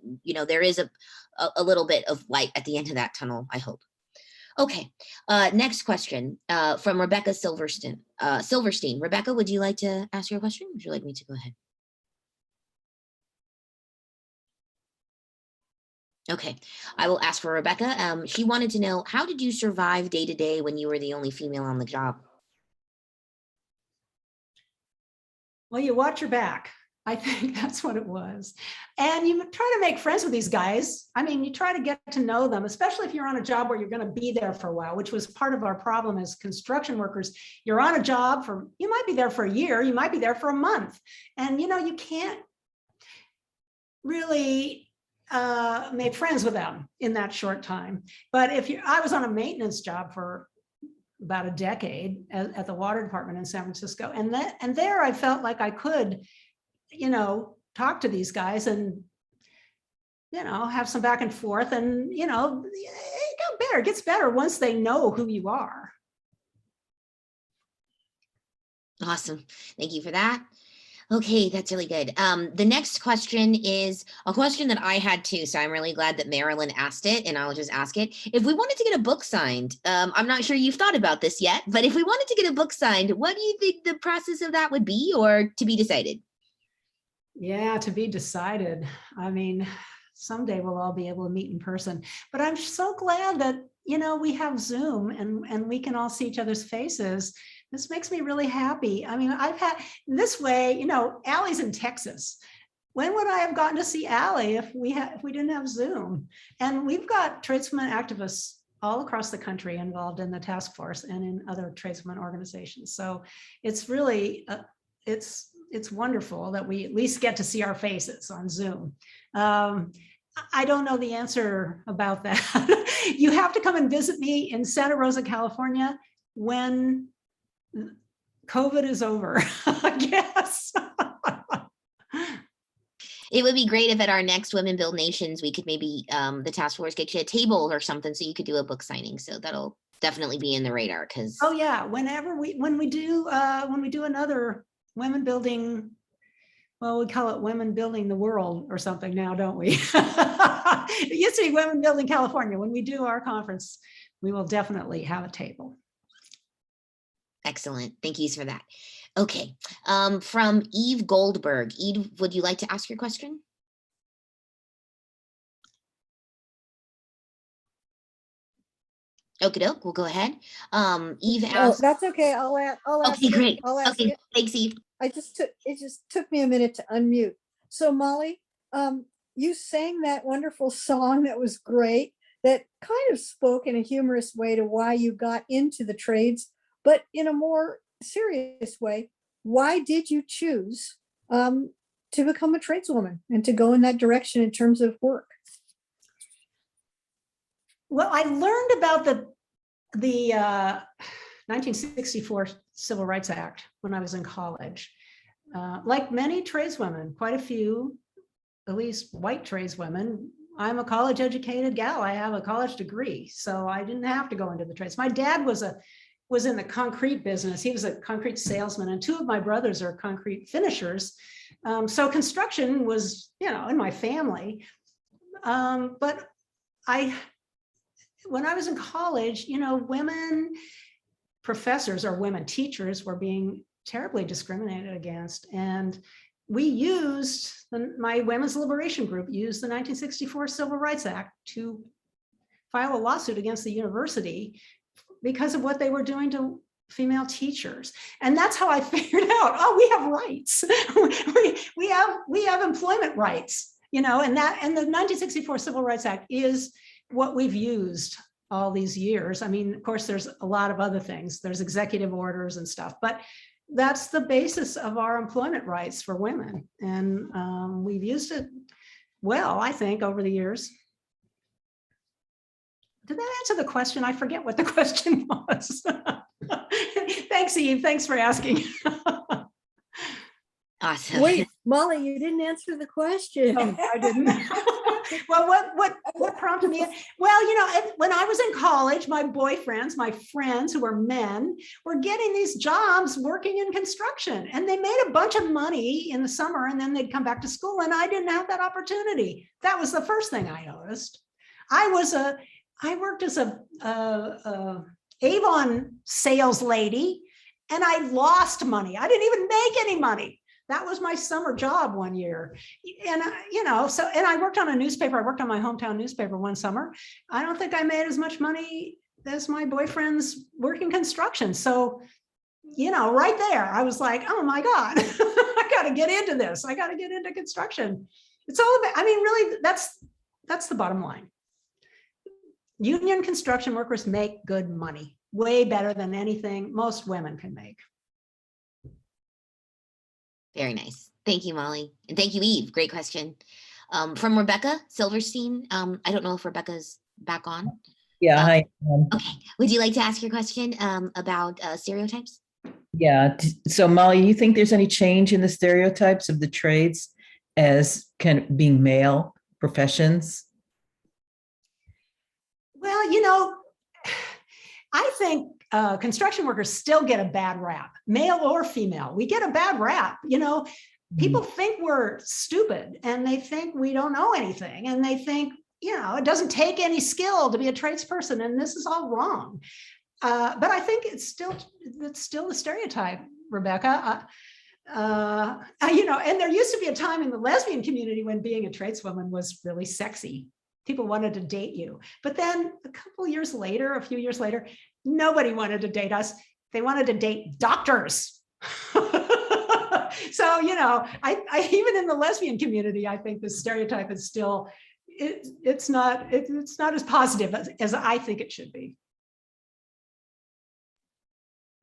there is a little bit of light at the end of that tunnel, I hope. Okay, next question from Rebecca Silverstein. Rebecca, would you like to ask your question? Would you like me to go ahead? Okay, I will ask for Rebecca. She wanted to know, how did you survive day to day when you were the only female on the job? Well, you watch your back. I think that's what it was. And you try to make friends with these guys. I mean, you try to get to know them, especially if you're on a job where you're going to be there for a while, which was part of our problem as construction workers. You're on a job you might be there for a year, you might be there for a month. And, you can't really make friends with them in that short time. But I was on a maintenance job for about a decade at the water department in San Francisco. And there I felt like I could, talk to these guys and, have some back and forth, and, it gets better once they know who you are. Awesome. Thank you for that. Okay, that's really good. The next question is a question that I had too, so I'm really glad that Marilyn asked it, and I'll just ask it. If we wanted to get a book signed, I'm not sure you've thought about this yet, but if we wanted to get a book signed, what do you think the process of that would be, or to be decided? Yeah, to be decided. I mean, someday we'll all be able to meet in person, but I'm so glad that, we have Zoom and we can all see each other's faces. This makes me really happy. I mean, I've had this way, Allie's in Texas. When would I have gotten to see Allie if we didn't have Zoom? And we've got tradeswomen activists all across the country involved in the task force and in other tradeswomen organizations. So it's really, it's wonderful that we at least get to see our faces on Zoom. I don't know the answer about that. You have to come and visit me in Santa Rosa, California when COVID is over, I guess. It would be great if at our next Women Build Nations, we could maybe, the task force get you a table or something so you could do a book signing. So that'll definitely be in the radar because. Oh yeah, when we do another women building, well, we call it Women Building the World or something now, don't we? It used to be Women Building California. When we do our conference, we will definitely have a table. Excellent. Thank you for that. Okay. From Eve Goldberg. Eve, would you like to ask your question? Okie doke, we'll go ahead. Eve Oh, asked. that's okay. I'll ask Okay, great. I'll ask Okay, it. thanks, Eve. It just took me a minute to unmute. So Molly, you sang that wonderful song that was great, that kind of spoke in a humorous way to why you got into the trades, but in a more serious way, why did you choose to become a tradeswoman and to go in that direction in terms of work? Well, I learned about the 1964 Civil Rights Act when I was in college. Like many tradeswomen, quite a few, at least white tradeswomen, I'm a college educated gal. I have a college degree, so I didn't have to go into the trades. My dad was in the concrete business. He was a concrete salesman, and two of my brothers are concrete finishers. So construction was, in my family. But when I was in college, women professors or women teachers were being terribly discriminated against. And we used, my women's liberation group used the 1964 Civil Rights Act to file a lawsuit against the university because of what they were doing to female teachers. And that's how I figured out, oh, we have rights. we have employment rights, and the 1964 Civil Rights Act is what we've used all these years. I mean, of course, there's a lot of other things. There's executive orders and stuff, but that's the basis of our employment rights for women. And we've used it well, I think, over the years. Did that answer the question? I forget what the question was. Thanks, Eve. Thanks for asking. Awesome. Wait, Molly, you didn't answer the question. Oh, I didn't. Well, what prompted me? Well, when I was in college, my boyfriends, my friends who were men, were getting these jobs working in construction, and they made a bunch of money in the summer, and then they'd come back to school, and I didn't have that opportunity. That was the first thing I noticed. I worked as a Avon sales lady, and I lost money. I didn't even make any money. That was my summer job one year. And, and I worked on a newspaper. I worked on my hometown newspaper one summer. I don't think I made as much money as my boyfriends working construction. So, right there, I was like, oh my God, I got to get into this. I got to get into construction. It's all about, really, that's the bottom line. Union construction workers make good money, way better than anything most women can make. Very nice. Thank you, Molly. And thank you, Eve. Great question. From Rebecca Silverstein. I don't know if Rebecca's back on. Yeah, hi. Okay. Would you like to ask your question about stereotypes? Yeah. So Molly, you think there's any change in the stereotypes of the trades as kind of being male professions? Well, I think construction workers still get a bad rap, male or female. We get a bad rap. People think we're stupid, and they think we don't know anything, and they think, it doesn't take any skill to be a tradesperson, and this is all wrong. But I think it's still the stereotype, Rebecca. And there used to be a time in the lesbian community when being a tradeswoman was really sexy. People wanted to date you. But then a few years later, nobody wanted to date us. They wanted to date doctors. So, I even in the lesbian community, I think the stereotype is still, it's not as positive as I think it should be.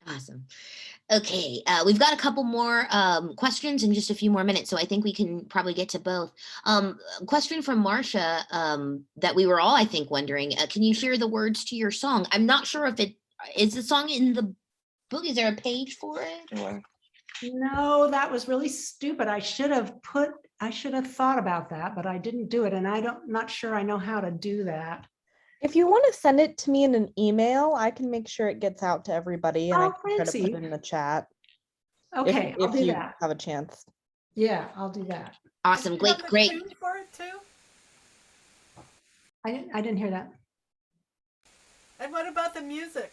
Awesome. Okay, we've got a couple more questions in just a few more minutes, so I think we can probably get to both. Question from Marcia that we were all, I think, wondering. Can you share the words to your song? I'm not sure if it is the song in the book. Is there a page for it? Or No, that was really stupid. I should have thought about that, but I didn't do it. And not sure I know how to do that. If you want to send it to me in an email, I can make sure it gets out to everybody and I Oh, can try to thanks, put Eve. it in the chat. Okay, I'll if do you that. have a chance. Yeah, I'll do that. awesome, great, great. For it too? I didn't hear that. And what about the music?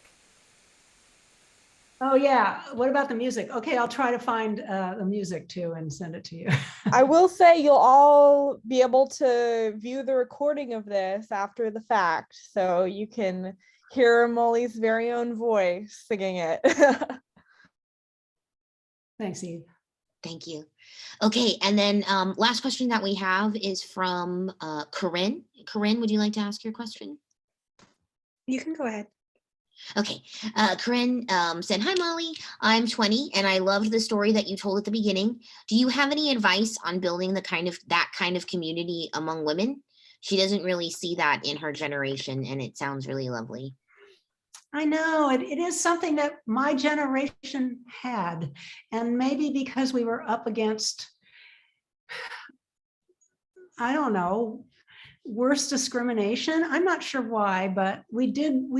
Oh, yeah. What about the music? Okay, I'll try to find the music too and send it to you. I will say you'll all be able to view the recording of this after the fact, so you can hear Molly's very own voice singing it. Thanks, Eve. Thank you. Okay, and then last question that we have is from Corinne. Corinne, would you like to ask your question? You can go ahead. Okay, Corinne said, "Hi, Molly. I'm 20 and I loved the story that you told at the beginning. Do you have any advice on building that kind of community among women? She doesn't really see that in her generation, and it sounds really lovely." I know it is something that my generation had, and maybe because we were up against, I don't know, worse discrimination. I'm not sure why, but we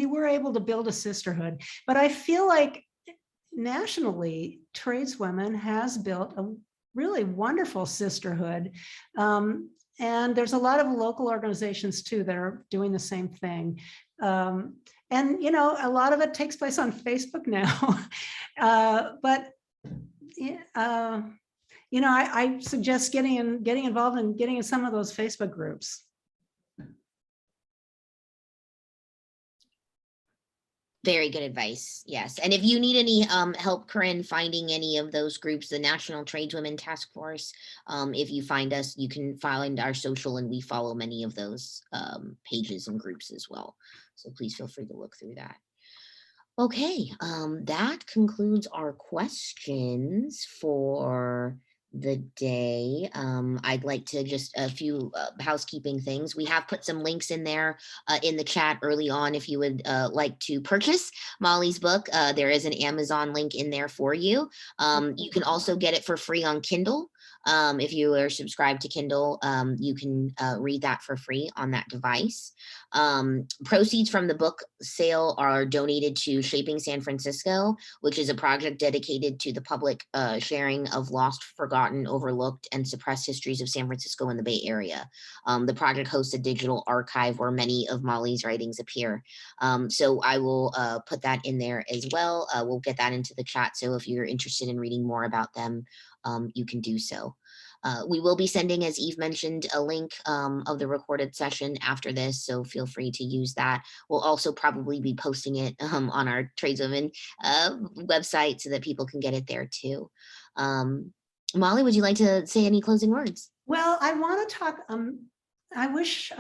were able to build a sisterhood. But I feel like nationally, Tradeswomen has built a really wonderful sisterhood. And there's a lot of local organizations too that are doing the same thing. And you know, a lot of it takes place on Facebook now. But you know, I suggest getting involved and getting in some of those Facebook groups. Very good advice. Yes. And if you need any help, Corinne, finding any of those groups, the National Tradeswomen Task Force, if you find us, you can find our social, and we follow many of those pages and groups as well. So please feel free to look through that. Okay, that concludes our questions for the day. I'd like to just a few housekeeping things. We have put some links in there in the chat early on if you would like to purchase Molly's book. There is an Amazon link in there for you. You can also get it for free on Kindle. If you are subscribed to Kindle, you can read that for free on that device. Proceeds from the book sale are donated to Shaping San Francisco, which is a project dedicated to the public sharing of lost, forgotten, overlooked, and suppressed histories of San Francisco and the Bay Area. The project hosts a digital archive where many of Molly's writings appear. So I will put that in there as well. We'll get that into the chat. So if you're interested in reading more about them, you can do so. We will be sending, as Eve mentioned, a link of the recorded session after this, so feel free to use that. We'll also probably be posting it on our Tradeswomen website so that people can get it there too. Molly, would you like to say any closing words? Well, I want to talk, I wish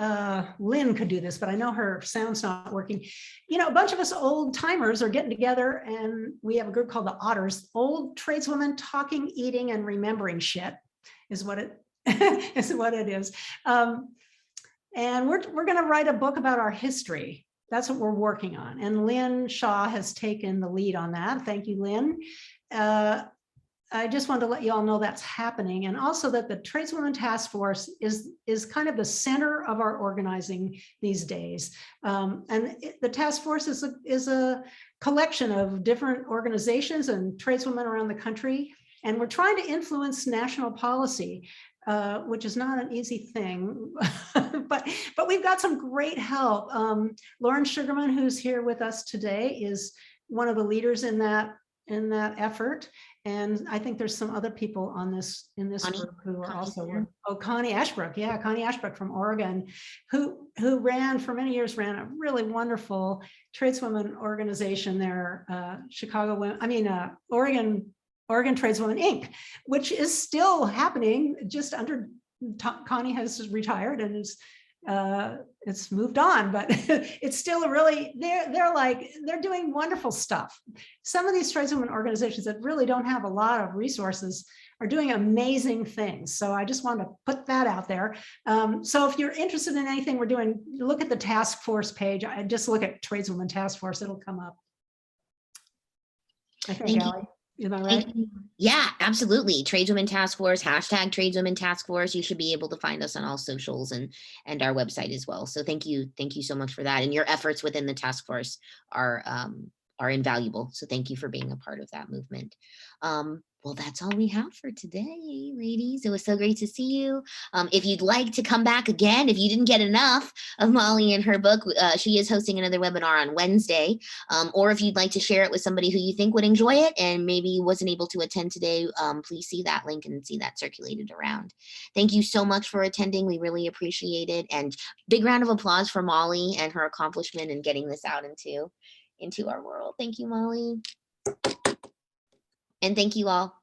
Lynn could do this, but I know her sound's not working. You know, a bunch of us old timers are getting together, and we have a group called the Otters, Old Tradeswomen Talking, Eating, and Remembering Shit is what it is. What it is. And we're going to write a book about our history. That's what we're working on. And Lynn Shaw has taken the lead on that. Thank you, Lynn. I just wanted to let you all know that's happening, and also that the Tradeswomen Task Force is kind of the center of our organizing these days. The task force is a collection of different organizations and tradeswomen around the country, and we're trying to influence national policy, which is not an easy thing, but we've got some great help. Lauren Sugarman, who's here with us today, is one of the leaders in that effort. And I think there's some other people in this group who are also, Connie Ashbrook. Yeah, Connie Ashbrook from Oregon, who ran a really wonderful tradeswomen organization there, Oregon Tradeswomen Inc., which is still happening just under, Connie has retired and is it's moved on, but it's still a really, they're doing wonderful stuff. Some of these tradeswomen organizations that really don't have a lot of resources are doing amazing things. So I just wanted to put that out there. So if you're interested in anything we're doing, look at the task force page. I just look at Tradeswoman Task Force, it'll come up. I think, Thank you. Allie, am I right? Thank you. Yeah, absolutely. Tradeswomen Task Force, hashtag Tradeswomen Task Force. You should be able to find us on all socials and our website as well. So thank you so much for that. And your efforts within the task force are invaluable. So thank you for being a part of that movement. Well, that's all we have for today, ladies. It was so great to see you. If you'd like to come back again, if you didn't get enough of Molly and her book, she is hosting another webinar on Wednesday. Or if you'd like to share it with somebody who you think would enjoy it and maybe wasn't able to attend today, please see that link and see that circulated around. Thank you so much for attending. We really appreciate it. And big round of applause for Molly and her accomplishment in getting this out into our world. Thank you, Molly. And thank you all.